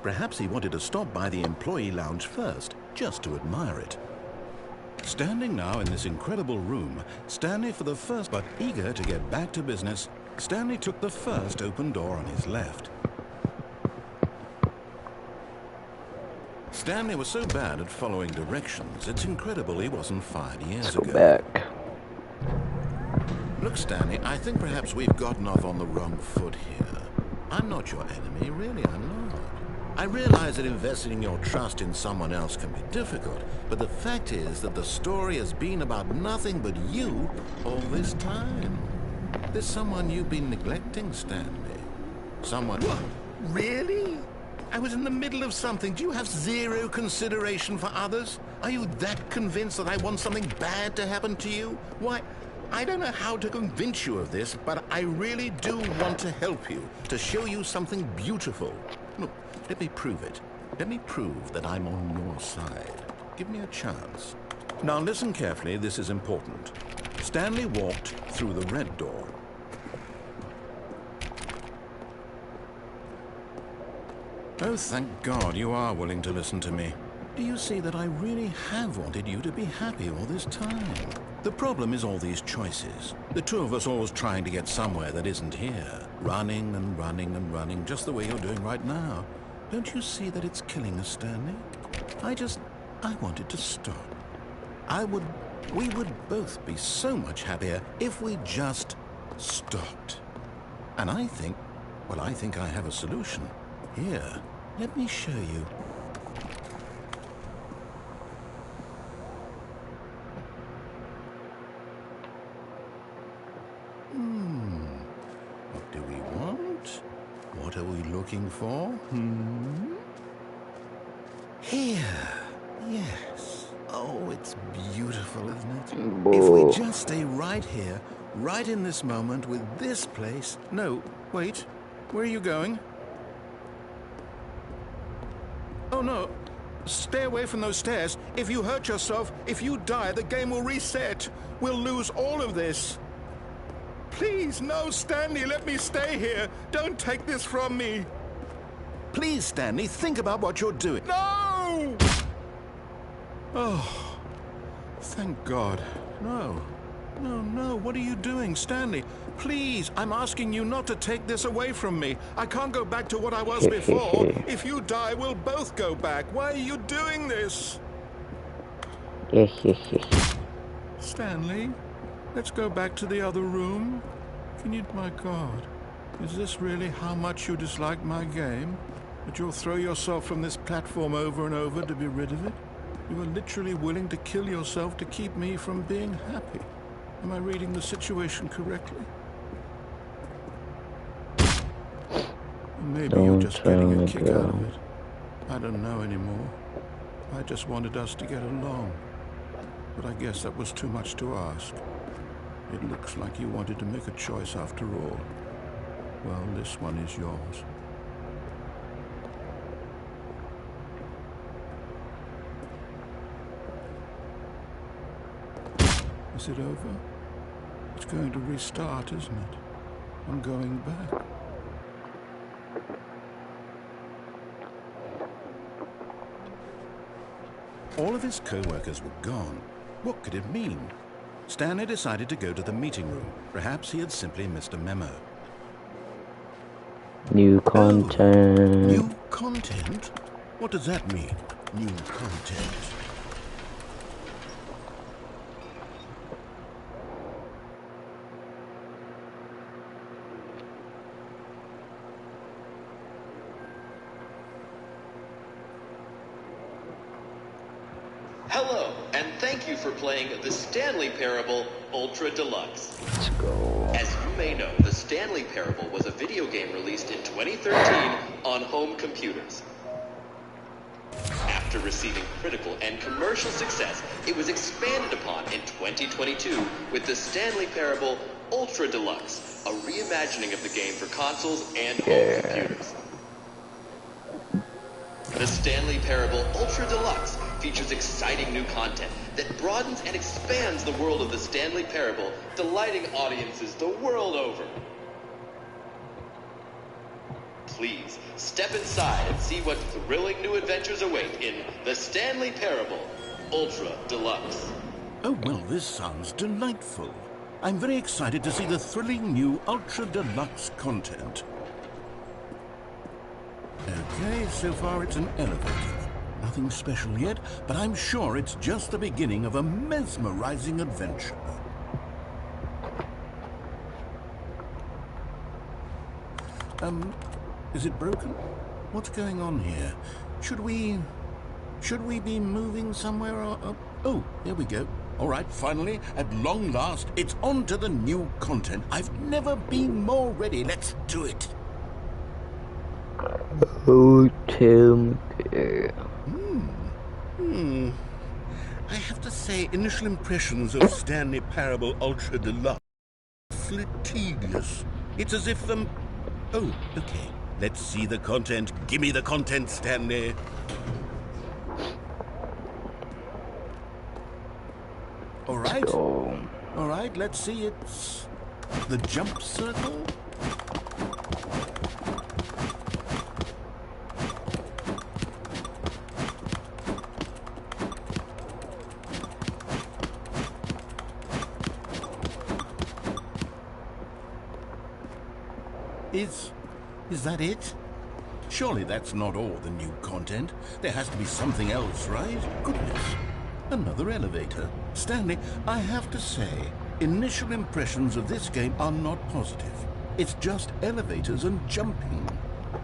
Perhaps he wanted to stop by the employee lounge first, just to admire it. Standing now in this incredible room, Stanley for the first, but eager to get back to business, Stanley took the first open door on his left. Stanley was so bad at following directions, it's incredible he wasn't fired years ago. Back. Look, Stanley, I think perhaps we've gotten off on the wrong foot here. I'm not your enemy, really, I'm not. I realize that investing your trust in someone else can be difficult, but the fact is that the story has been about nothing but you all this time. There's someone you've been neglecting, Stanley. Someone... What? Really? I was in the middle of something. Do you have zero consideration for others? Are you that convinced that I want something bad to happen to you? Why... I don't know how to convince you of this, but I really do want to help you, to show you something beautiful. Look, let me prove it. Let me prove that I'm on your side. Give me a chance. Now listen carefully, this is important. Stanley walked through the red door. Oh, thank God you are willing to listen to me. Do you see that I really have wanted you to be happy all this time? The problem is all these choices. The two of us always trying to get somewhere that isn't here. Running and running and running, just the way you're doing right now. Don't you see that it's killing us, Stanley? I wanted to stop. We would both be so much happier if we just stopped. And I think I have a solution. Here, let me show you. What do we want? What are we looking for? Here. Yes. Oh, it's beautiful, isn't it? If we just stay right here, right in this moment with this place... No, wait. Where are you going? Oh, no. Stay away from those stairs. If you hurt yourself, if you die, the game will reset. We'll lose all of this. Please, no, Stanley, let me stay here. Don't take this from me. Please, Stanley, think about what you're doing. No! Oh, thank God. No. No, no, what are you doing, Stanley? Please, I'm asking you not to take this away from me. I can't go back to what I was before. If you die, we'll both go back. Why are you doing this? Stanley, let's go back to the other room. Can you... My God, is this really how much you dislike my game? That you'll throw yourself from this platform over and over to be rid of it? You are literally willing to kill yourself to keep me from being happy. Am I reading the situation correctly? Maybe you're just getting a kick out of it. I don't know anymore. I just wanted us to get along. But I guess that was too much to ask. It looks like you wanted to make a choice after all. Well, this one is yours. Is it over? It's going to restart, isn't it? I'm going back. All of his co-workers were gone. What could it mean? Stanley decided to go to the meeting room. Perhaps he had simply missed a memo. New content. Oh, new content? What does that mean? New content. Hello, and thank you for playing the Stanley Parable Ultra Deluxe. Let's go. As you may know, the Stanley Parable was a video game released in 2013 on home computers. After After receiving critical and commercial success, it was expanded upon in 2022 with the Stanley Parable Ultra Deluxe, a reimagining of the game for consoles and home computers. The Stanley Parable Ultra Deluxe features exciting new content that broadens and expands the world of the Stanley Parable, delighting audiences the world over. Please step inside and see what thrilling new adventures await in the Stanley Parable Ultra Deluxe. Oh, well, this sounds delightful. I'm very excited to see the thrilling new Ultra Deluxe content. Okay, so far it's an elevator. Nothing special yet, but I'm sure it's just the beginning of a mesmerizing adventure. Is it broken? What's going on here? Should we be moving somewhere or... Oh, here we go. All right, finally, at long last, it's on to the new content. I've never been more ready. Let's do it. Oh, Tim. I have to say, initial impressions of Stanley Parable Ultra Deluxe are awfully tedious. It's as if them... Oh, okay. Let's see the content. Give me the content, Stanley. All right. All right, let's see. It's the jump circle. Is that it? Surely that's not all the new content. There has to be something else, right? Goodness. Another elevator. Stanley, I have to say, initial impressions of this game are not positive. It's just elevators and jumping.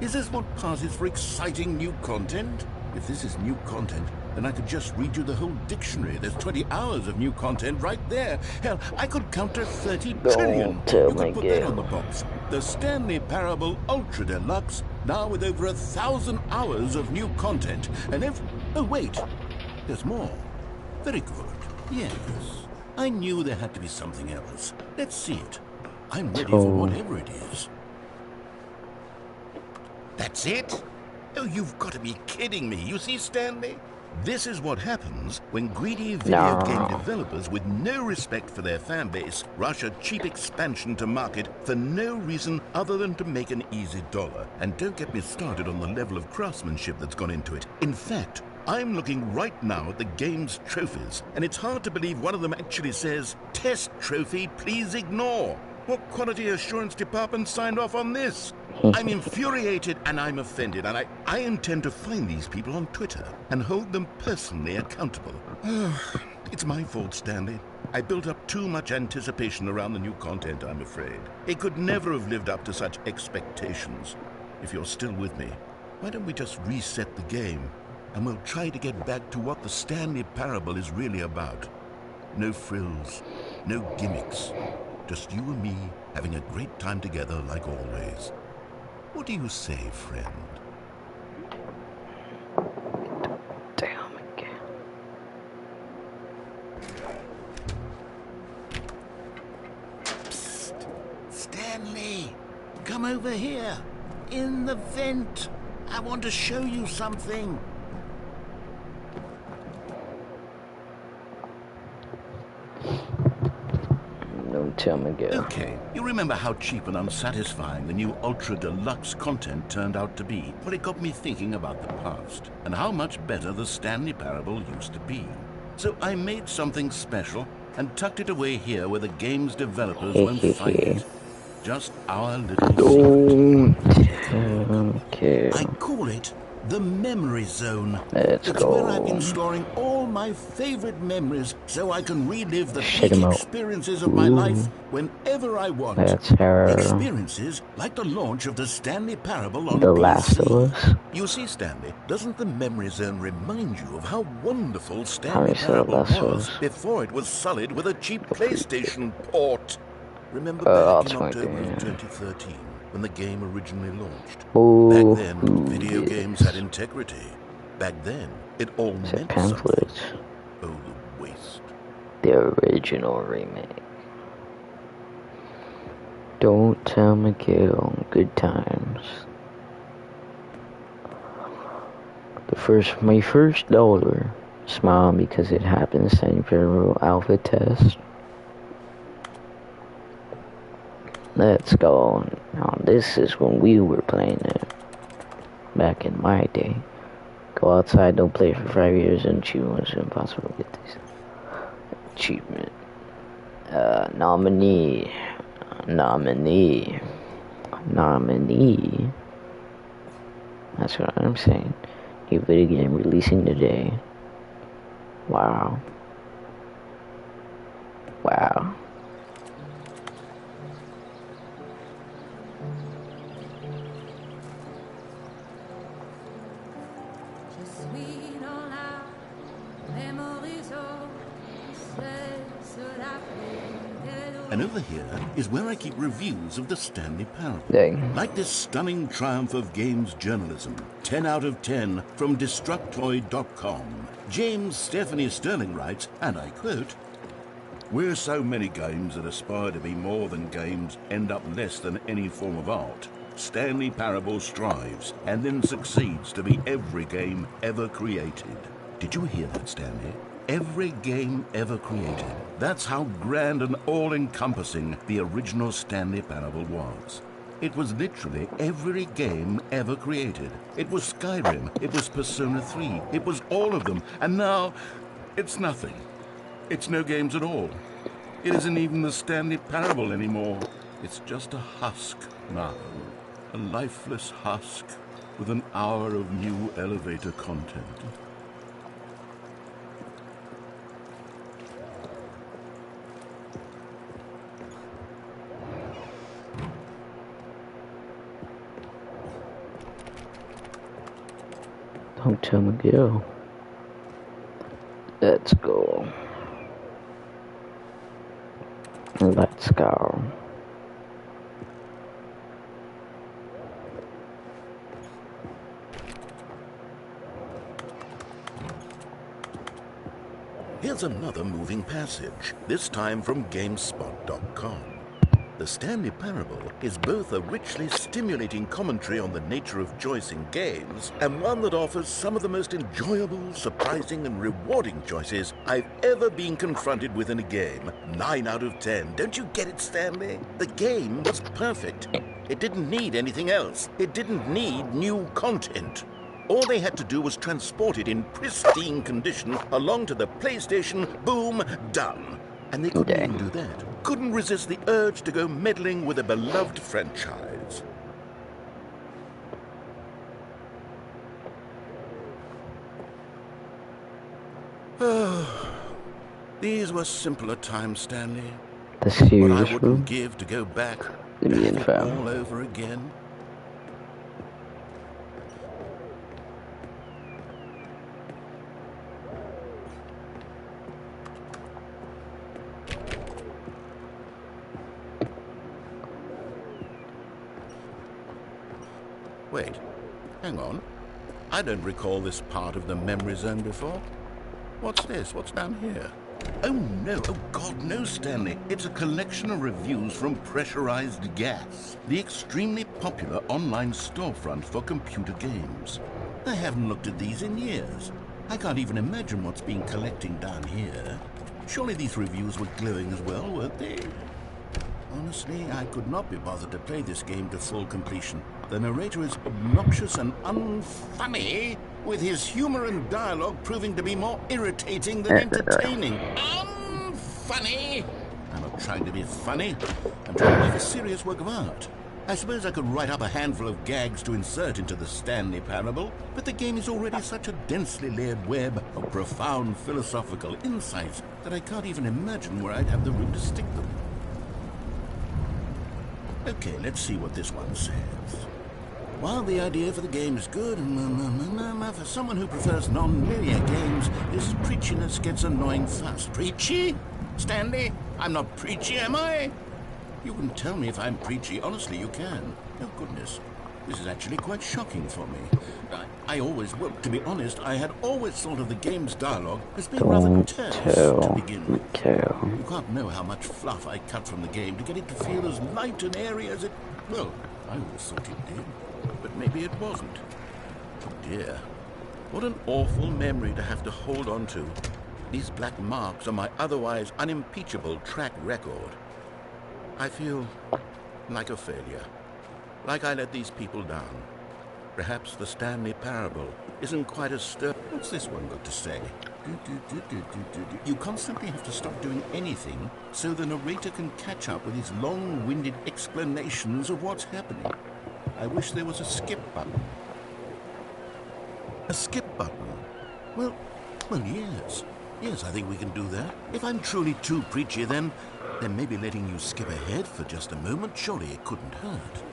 Is this what passes for exciting new content? If this is new content, then I could just read you the whole dictionary. There's 20 hours of new content right there. Hell, I could count to 30 trillion. Don't tell you me, could put that on the box. The Stanley Parable Ultra Deluxe, now with over 1,000 hours of new content. And if... Oh, wait. There's more. Very good. Yes. I knew there had to be something else. Let's see it. I'm ready for whatever it is. That's it? Oh, you've got to be kidding me. You see, Stanley? This is what happens when greedy video game developers with no respect for their fan base rush a cheap expansion to market for no reason other than to make an easy dollar. And don't get me started on the level of craftsmanship that's gone into it. In fact, I'm looking right now at the game's trophies, and it's hard to believe one of them actually says, "Test trophy, please ignore." What quality assurance department signed off on this? I'm infuriated and I'm offended, and I intend to find these people on Twitter and hold them personally accountable. It's my fault, Stanley. I built up too much anticipation around the new content, I'm afraid. It could never have lived up to such expectations. If you're still with me, why don't we just reset the game, and we'll try to get back to what the Stanley Parable is really about. No frills, no gimmicks. Just you and me having a great time together like always. What do you say, friend? Damn again. Psst! Stanley! Come over here! In the vent! I want to show you something! Tell me again. Okay, you remember how cheap and unsatisfying the new Ultra Deluxe content turned out to be? Well, it got me thinking about the past and how much better the Stanley Parable used to be. So I made something special and tucked it away here where the game's developers won't find it. Just our little secret. Okay. I call it the Memory Zone. It's where I've been storing all my favorite memories so I can relive the peak experiences of my life whenever I want. That's her. Experiences like the launch of the Stanley Parable on The PC. Last of Us. You see, Stanley, doesn't the Memory Zone remind you of how wonderful Stanley Parable was before it was sullied with a cheap PlayStation port? Remember back in October of 2013? When the game originally launched. Back then, video games had integrity. Back then, it all meant pamphlets. something. Oh, the waste. The original remake. Don't tell Miguel. Good times. My first daughter smiled because it happened Stanley Parable Alpha Test. Let's go. Now this is when we were playing it. Back in my day. Go outside, don't play for 5 years, and achieve it's impossible to get this achievement. Nominee. That's what I'm saying. New video game releasing today. Wow. And over here is where I keep reviews of the Stanley Parable. Dang. Like this stunning triumph of games journalism. 10 out of 10 from Destructoid.com. James Stephanie Sterling writes, and I quote, "Where so many games that aspire to be more than games end up less than any form of art, Stanley Parable strives and then succeeds to be every game ever created." Did you hear that, Stanley? Every game ever created. That's how grand and all-encompassing the original Stanley Parable was. It was literally every game ever created. It was Skyrim, it was Persona 3, it was all of them, and now it's nothing. It's no games at all. It isn't even the Stanley Parable anymore. It's just a husk now. A lifeless husk with an hour of new elevator content. Don't tell Miguel. Let's go. Let's go. Here's another moving passage, this time from GameSpot.com. The Stanley Parable is both a richly stimulating commentary on the nature of choice in games, and one that offers some of the most enjoyable, surprising, and rewarding choices I've ever been confronted with in a game. 9 out of 10. Don't you get it, Stanley? The game was perfect. It didn't need anything else. It didn't need new content. All they had to do was transport it in pristine condition along to the PlayStation, boom, done. And they couldn't even do that. Couldn't resist the urge to go meddling with a beloved franchise. These were simpler times, Stanley. The What I serious wouldn't room. give to go back The and have Indian it fam. all over again. Wait, hang on. I don't recall this part of the memory zone before. What's this? What's down here? Oh no, oh God, no, Stanley. It's a collection of reviews from Pressurized Gas, the extremely popular online storefront for computer games. I haven't looked at these in years. I can't even imagine what's been collecting down here. Surely these reviews were glowing as well, weren't they? Honestly, I could not be bothered to play this game to full completion. The narrator is obnoxious and unfunny, with his humor and dialogue proving to be more irritating than entertaining. Unfunny! I'm not trying to be funny. I'm trying to make a serious work of art. I suppose I could write up a handful of gags to insert into the Stanley Parable, but the game is already such a densely layered web of profound philosophical insights that I can't even imagine where I'd have the room to stick them. Okay, let's see what this one says. While the idea for the game is good, for someone who prefers non-linear games, this preachiness gets annoying fast. Preachy? Stanley, I'm not preachy, am I? You can tell me if I'm preachy. Honestly, you can. Oh, goodness. This is actually quite shocking for me. I always, well, to be honest, I had always thought of the game's dialogue as being rather terse to begin with. You can't know how much fluff I cut from the game to get it to feel as light and airy as it... Well, I always thought it did, but maybe it wasn't. Oh dear. What an awful memory to have to hold on to. These black marks are my otherwise unimpeachable track record. I feel like a failure. Like I let these people down. Perhaps the Stanley parable isn't quite as What's this one got to say? You constantly have to stop doing anything so the narrator can catch up with his long-winded explanations of what's happening. I wish there was a skip button. A skip button? Well, yes. Yes, I think we can do that. If I'm truly too preachy, then maybe letting you skip ahead for just a moment, surely it couldn't hurt.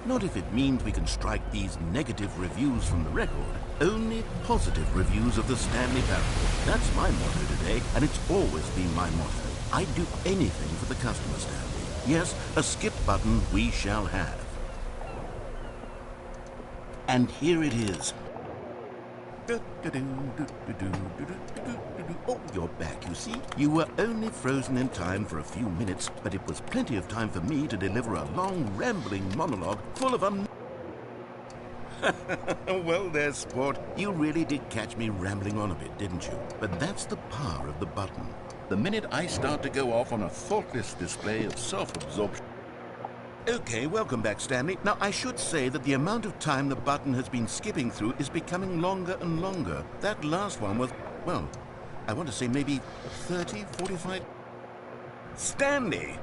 Not if it means we can strike these negative reviews from the record. Only positive reviews of the Stanley parable. That's my motto today, and it's always been my motto. I'd do anything for the customer, Stanley. Yes, a skip button we shall have. And here it is. Oh, you're back, you see. You were only frozen in time for a few minutes, but it was plenty of time for me to deliver a long, rambling monologue full of Well there, sport. You really did catch me rambling on a bit, didn't you? But that's the power of the button. The minute I start to go off on a thoughtless display of self-absorption... Okay, welcome back, Stanley. Now, I should say that the amount of time the button has been skipping through is becoming longer and longer. That last one was, well, I want to say maybe 30, 45... Stanley,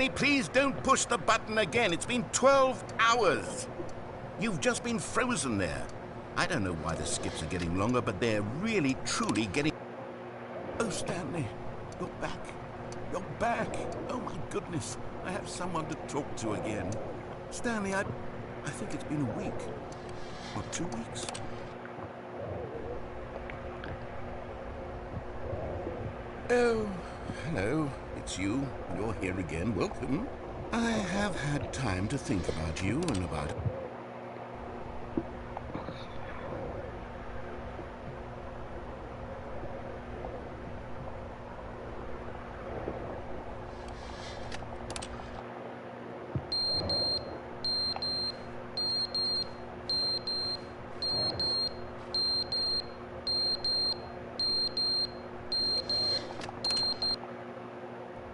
please don't push the button again. It's been 12 hours. You've just been frozen there. I don't know why the skips are getting longer, but they're really, truly getting... Oh, Stanley, you're back. You're back. Oh, my goodness. I have someone to talk to again. Stanley, I think it's been a week. Or 2 weeks. Oh, hello. It's you. You're here again. Welcome. I have had time to think about you and about...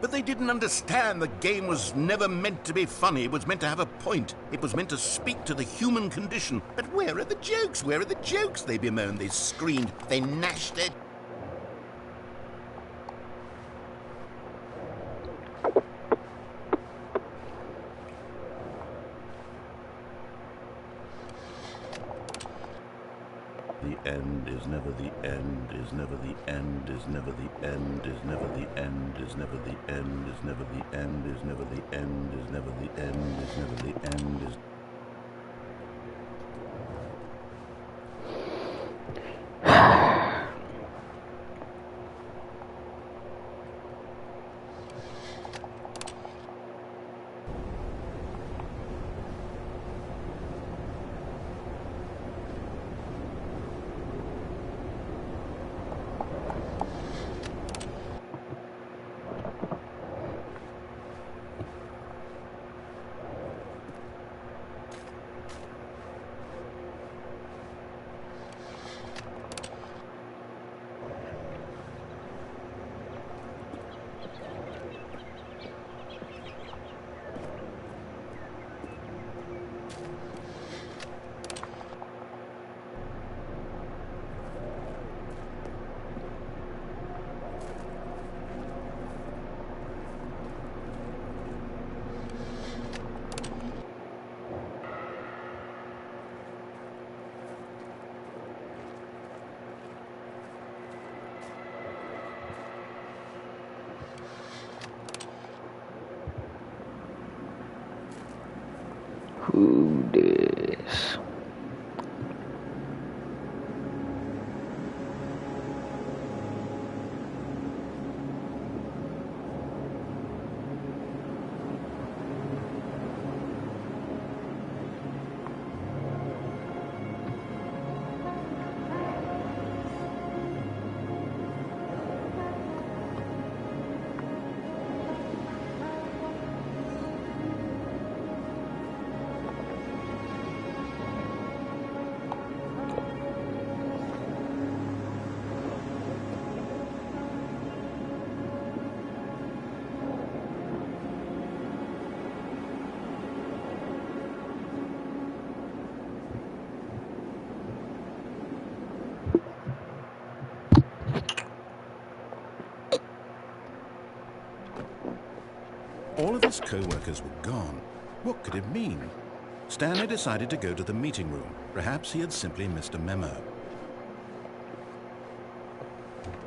But they didn't understand the game was never meant to be funny. It was meant to have a point. It was meant to speak to the human condition. But where are the jokes? Where are the jokes? They bemoaned, they screamed, they gnashed their... The end is never the end, is never the end, is never the end, is never the end, is never the end, is never the end, is never the end, is never the end, is never the end, is... Who this? all of his co-workers were gone. What could it mean? Stanley decided to go to the meeting room. Perhaps he had simply missed a memo.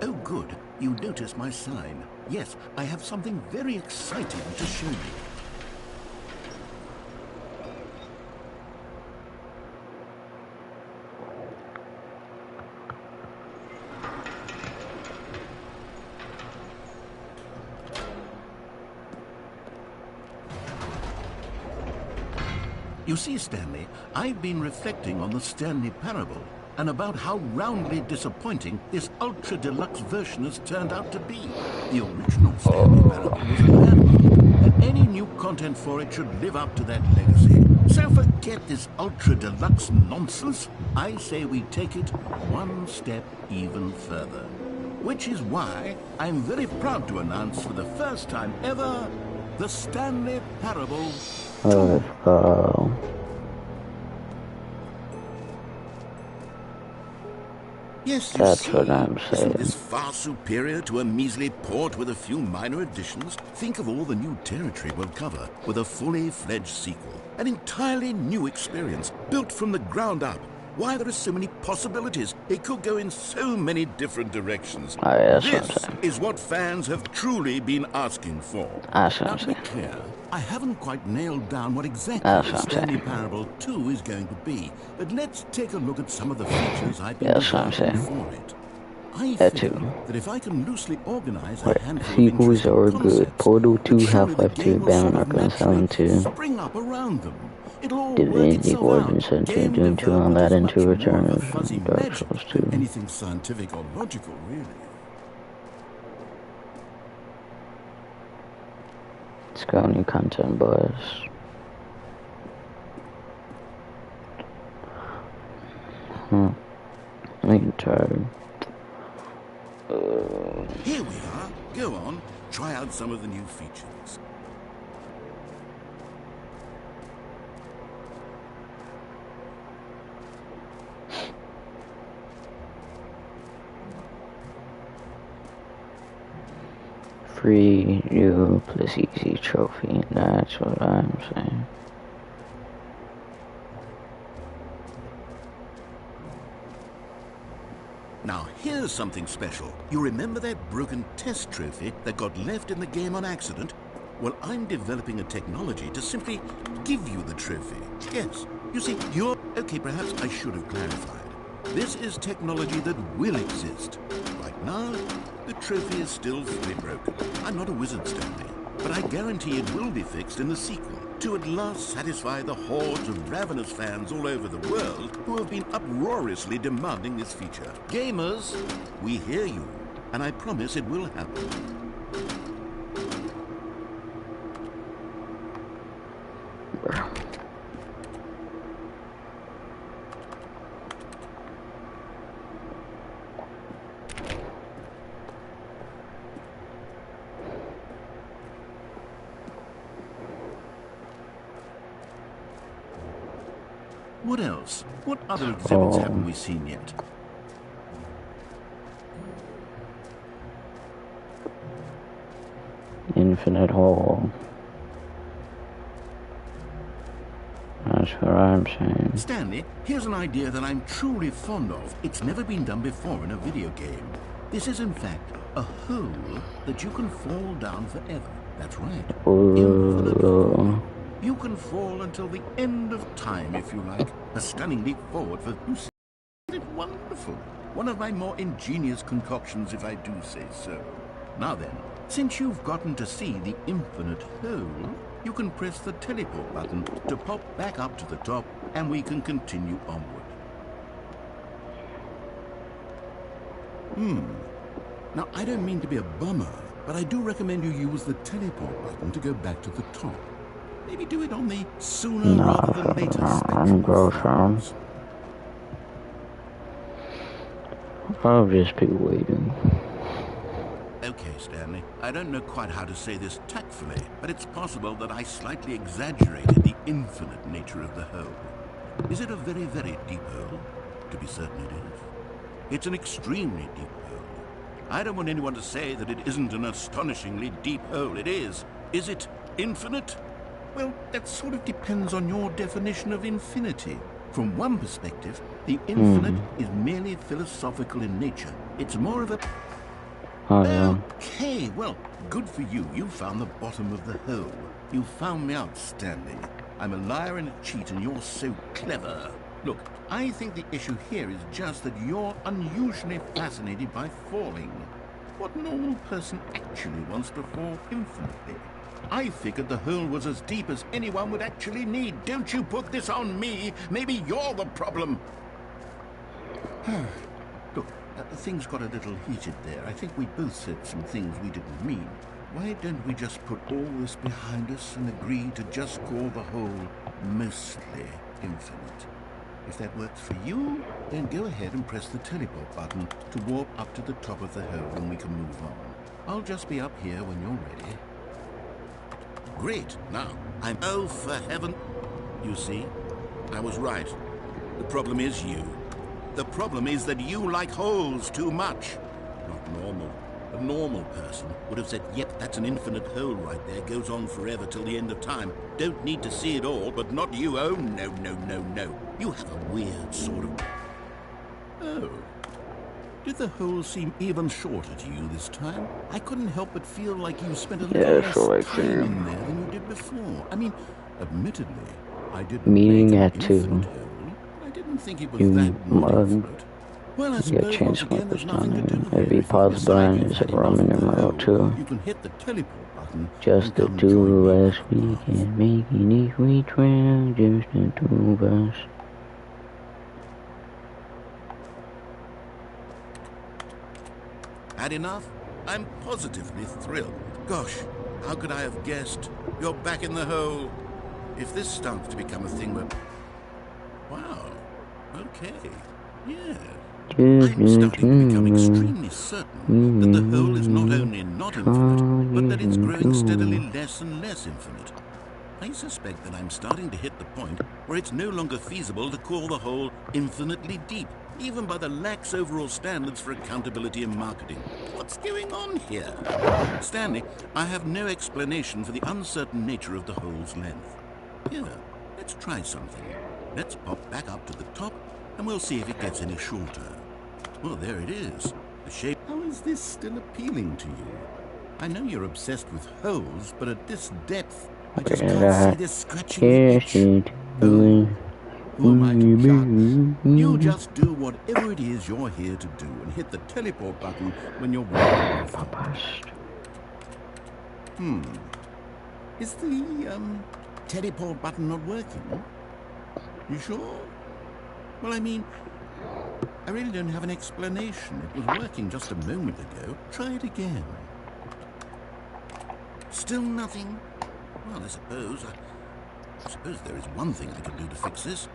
Oh, good. You noticed my sign. Yes, I have something very exciting to show you. You see, Stanley, I've been reflecting on the Stanley Parable and about how roundly disappointing this ultra-deluxe version has turned out to be. The original Stanley Parable was a landmark, and any new content for it should live up to that legacy. So forget this ultra-deluxe nonsense. I say we take it one step even further. Which is why I'm very proud to announce for the first time ever, the Stanley Parable 2. Yes, you see, what I'm saying. Isn't this far superior to a measly port with a few minor additions? Think of all the new territory we'll cover with a fully fledged sequel. An entirely new experience, built from the ground up. Why, there are so many possibilities. It could go in so many different directions. This is what fans have truly been asking for. Now, to be clear, I haven't quite nailed down what exactly the Stanley Parable 2 is going to be, but let's take a look at some of the features I've been developing for it. I feel that if I can loosely organize a handful sequels are good. Portal 2, Half-Life 2, Batman Arkham Asylum 2, spring up around them. Divinity Origin Center, Doom 2, Aladdin 2, Returners, Dark Souls 2. Anything scientific or logical, really. Let's go, new content, boys. I'm tired. Here we are. Go on. Try out some of the new features. Free new plus easy trophy. That's what I'm saying. Now, here's something special. You remember that broken test trophy that got left in the game on accident? Well, I'm developing a technology to simply give you the trophy. Yes, you see, you're... Okay, perhaps I should have clarified. This is technology that will exist. Right now, the trophy is still fully broken. I'm not a wizard, Stanley, but I guarantee it will be fixed in the sequel to at last satisfy the hordes of ravenous fans all over the world who have been uproariously demanding this feature. Gamers, we hear you, and I promise it will happen. What else? What other exhibits haven't we seen yet? Infinite Hall. That's what I'm saying. Stanley, here's an idea that I'm truly fond of. It's never been done before in a video game. This is, in fact, a hole that you can fall down forever. That's right. Infinite hole. You can fall until the end of time, if you like. A stunning leap forward for who? Isn't it wonderful? One of my more ingenious concoctions, if I do say so. Now then, since you've gotten to see the infinite hole, you can press the teleport button to pop back up to the top, and we can continue onward. Now, I don't mean to be a bummer, but I do recommend you use the teleport button to go back to the top. Maybe do it on the sooner rather than later spectrum. I'll just be waiting. Okay, Stanley. I don't know quite how to say this tactfully, but it's possible that I slightly exaggerated the infinite nature of the hole. Is it a very, very deep hole? To be certain it is. It's an extremely deep hole. I don't want anyone to say that it isn't an astonishingly deep hole. It is. Is it Infinite? Well, that sort of depends on your definition of infinity. From one perspective, the infinite is merely philosophical in nature. It's more of a... Okay, well, good for you. You found the bottom of the hole. You found me out, Stanley. I'm a liar and a cheat, and you're so clever. Look, I think the issue here is just that you're unusually fascinated by falling. What normal person actually wants to fall infinitely? I figured the hole was as deep as anyone would actually need. Don't you put this on me. Maybe you're the problem. Look, things got a little heated there. I think we both said some things we didn't mean. Why don't we just put all this behind us and agree to just call the hole mostly infinite? If that works for you, then go ahead and press the teleport button to warp up to the top of the hole and we can move on. I'll just be up here when you're ready. Great. Now, oh, for heaven... You see? I was right. The problem is you. The problem is that you like holes too much. Not normal. A normal person would have said, yep, that's an infinite hole right there. Goes on forever till the end of time. Don't need to see it all, but not you. Oh, no, no, no, no. You have a weird sort of... Oh. Did the hole seem even shorter to you this time? I couldn't help but feel like you spent a little less time in there than you did before. I mean, admittedly, I didn't meeting at 2. I didn't think it was that different. Well, I suppose change once again, there's nothing to do it'd be possible is a Roman numeral 2. You can hit the teleport button. Just the two of us, we can make it if we try. Just the two of us. Had enough? I'm positively thrilled. Gosh, how could I have guessed? You're back in the hole. If this starts to become a thing where... Wow. Okay. Yeah. I'm starting to become extremely certain that the hole is not only not infinite, but that it's growing steadily less and less infinite. I suspect that I'm starting to hit the point where it's no longer feasible to call the hole infinitely deep, even by the lax overall standards for accountability and marketing. What's going on here? Stanley, I have no explanation for the uncertain nature of the hole's length. Here, let's try something. Let's pop back up to the top, and we'll see if it gets any shorter. Well, there it is. The shape... How is this still appealing to you? I know you're obsessed with holes, but at this depth, I just can't see this scratching itch. Oh, who am I to judge? You just do whatever it is you're here to do, and hit the teleport button when you're ready. Is the, teleport button not working? You sure? Well, I mean, I really don't have an explanation. It was working just a moment ago. Try it again. Still nothing? Well, I suppose there is one thing I can do to fix this.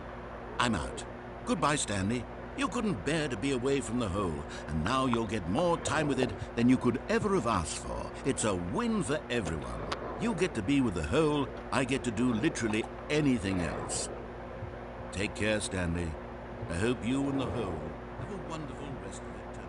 I'm out. Goodbye, Stanley. You couldn't bear to be away from the hole, and now you'll get more time with it than you could ever have asked for. It's a win for everyone. You get to be with the hole, I get to do literally anything else. Take care, Stanley. I hope you and the hole have a wonderful rest of eternity.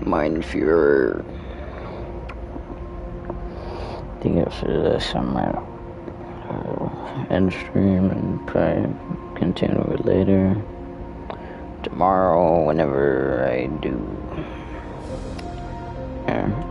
Mein Führer. I think after this I might end stream and probably continue it later. Tomorrow, whenever I do. Yeah.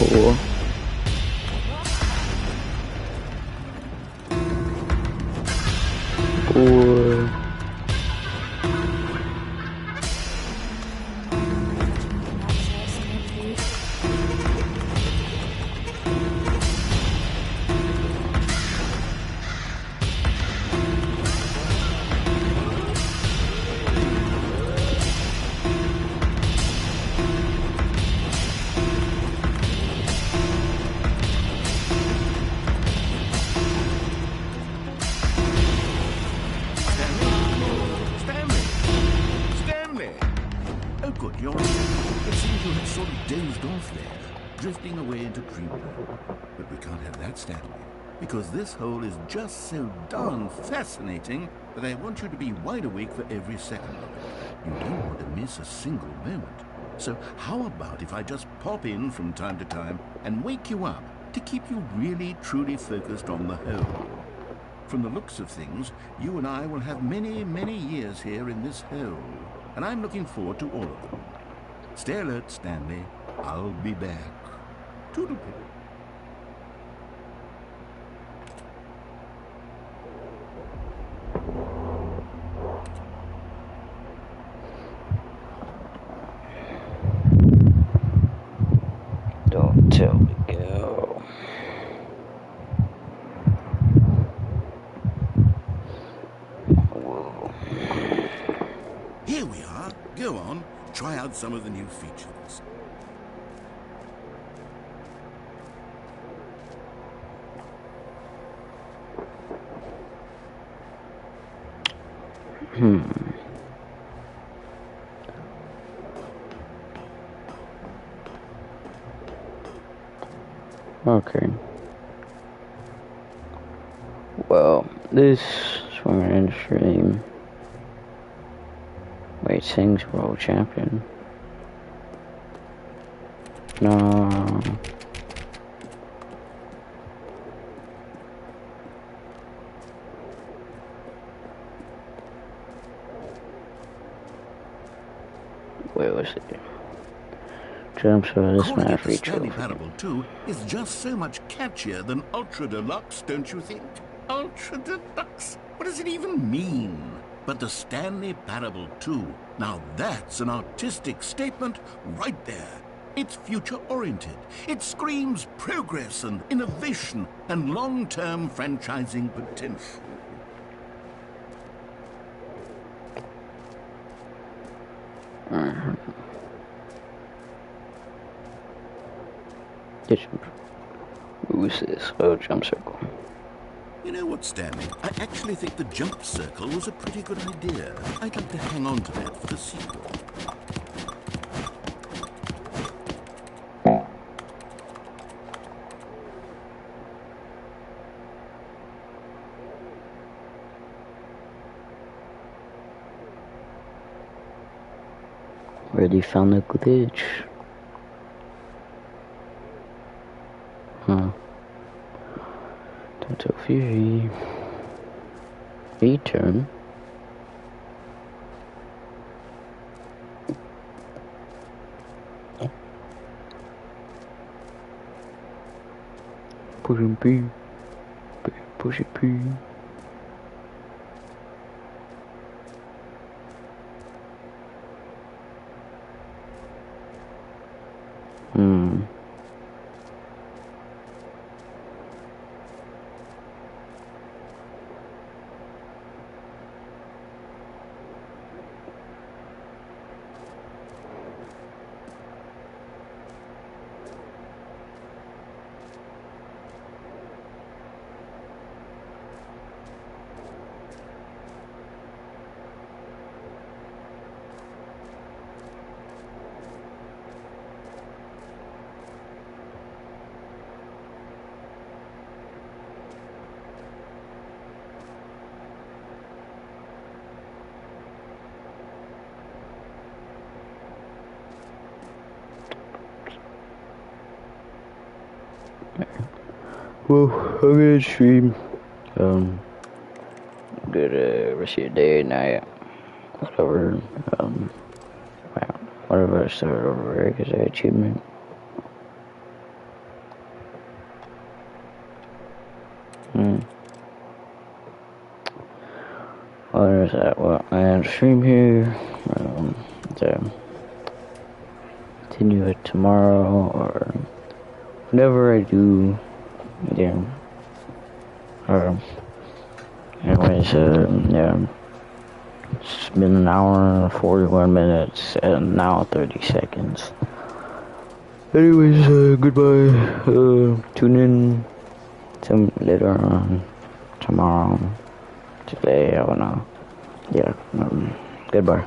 Cool. Cool. You're here. It seems you had sort of dozed off there, drifting away into dreamland. But we can't have that, Stanley, because this hole is just so darn fascinating that I want you to be wide awake for every second of it. You don't want to miss a single moment. So how about if I just pop in from time to time and wake you up to keep you really, truly focused on the hole? From the looks of things, you and I will have many, many years here in this hole, and I'm looking forward to all of them. Stay alert, Stanley. I'll be back. Toodle-pip. Don't tell me go. Whoa. Here we are. Go on. Try out some of the new features. Okay. Well, this is from an stream. Wait, Sing's world champion. No. Where was it? Jumps for this Calling match it the Stanley trophy. Parable 2 is just so much catchier than Ultra Deluxe, don't you think? Ultra Deluxe? What does it even mean? But the Stanley Parable 2, now that's an artistic statement right there. It's future-oriented. It screams progress and innovation and long-term franchising potential. Who's this? Oh, jump circle. You know what, Stanley? I actually think the jump circle was a pretty good idea. I'd like to hang on to that for the sequel. Already found the glitch. Huh. Total Fury. Return. Pushing P. Pushing P. Well, I'm gonna stream. Good rest of your day, night, whatever. Wow, whatever I start over, because I achievement. There's that. Well, I end stream here. So continue it tomorrow or whenever I do. Yeah. Anyways, yeah. It's been an hour and 41 minutes and now 30 seconds. Anyways, goodbye. Tune in some later on tomorrow. Today, I don't know. Yeah. Goodbye.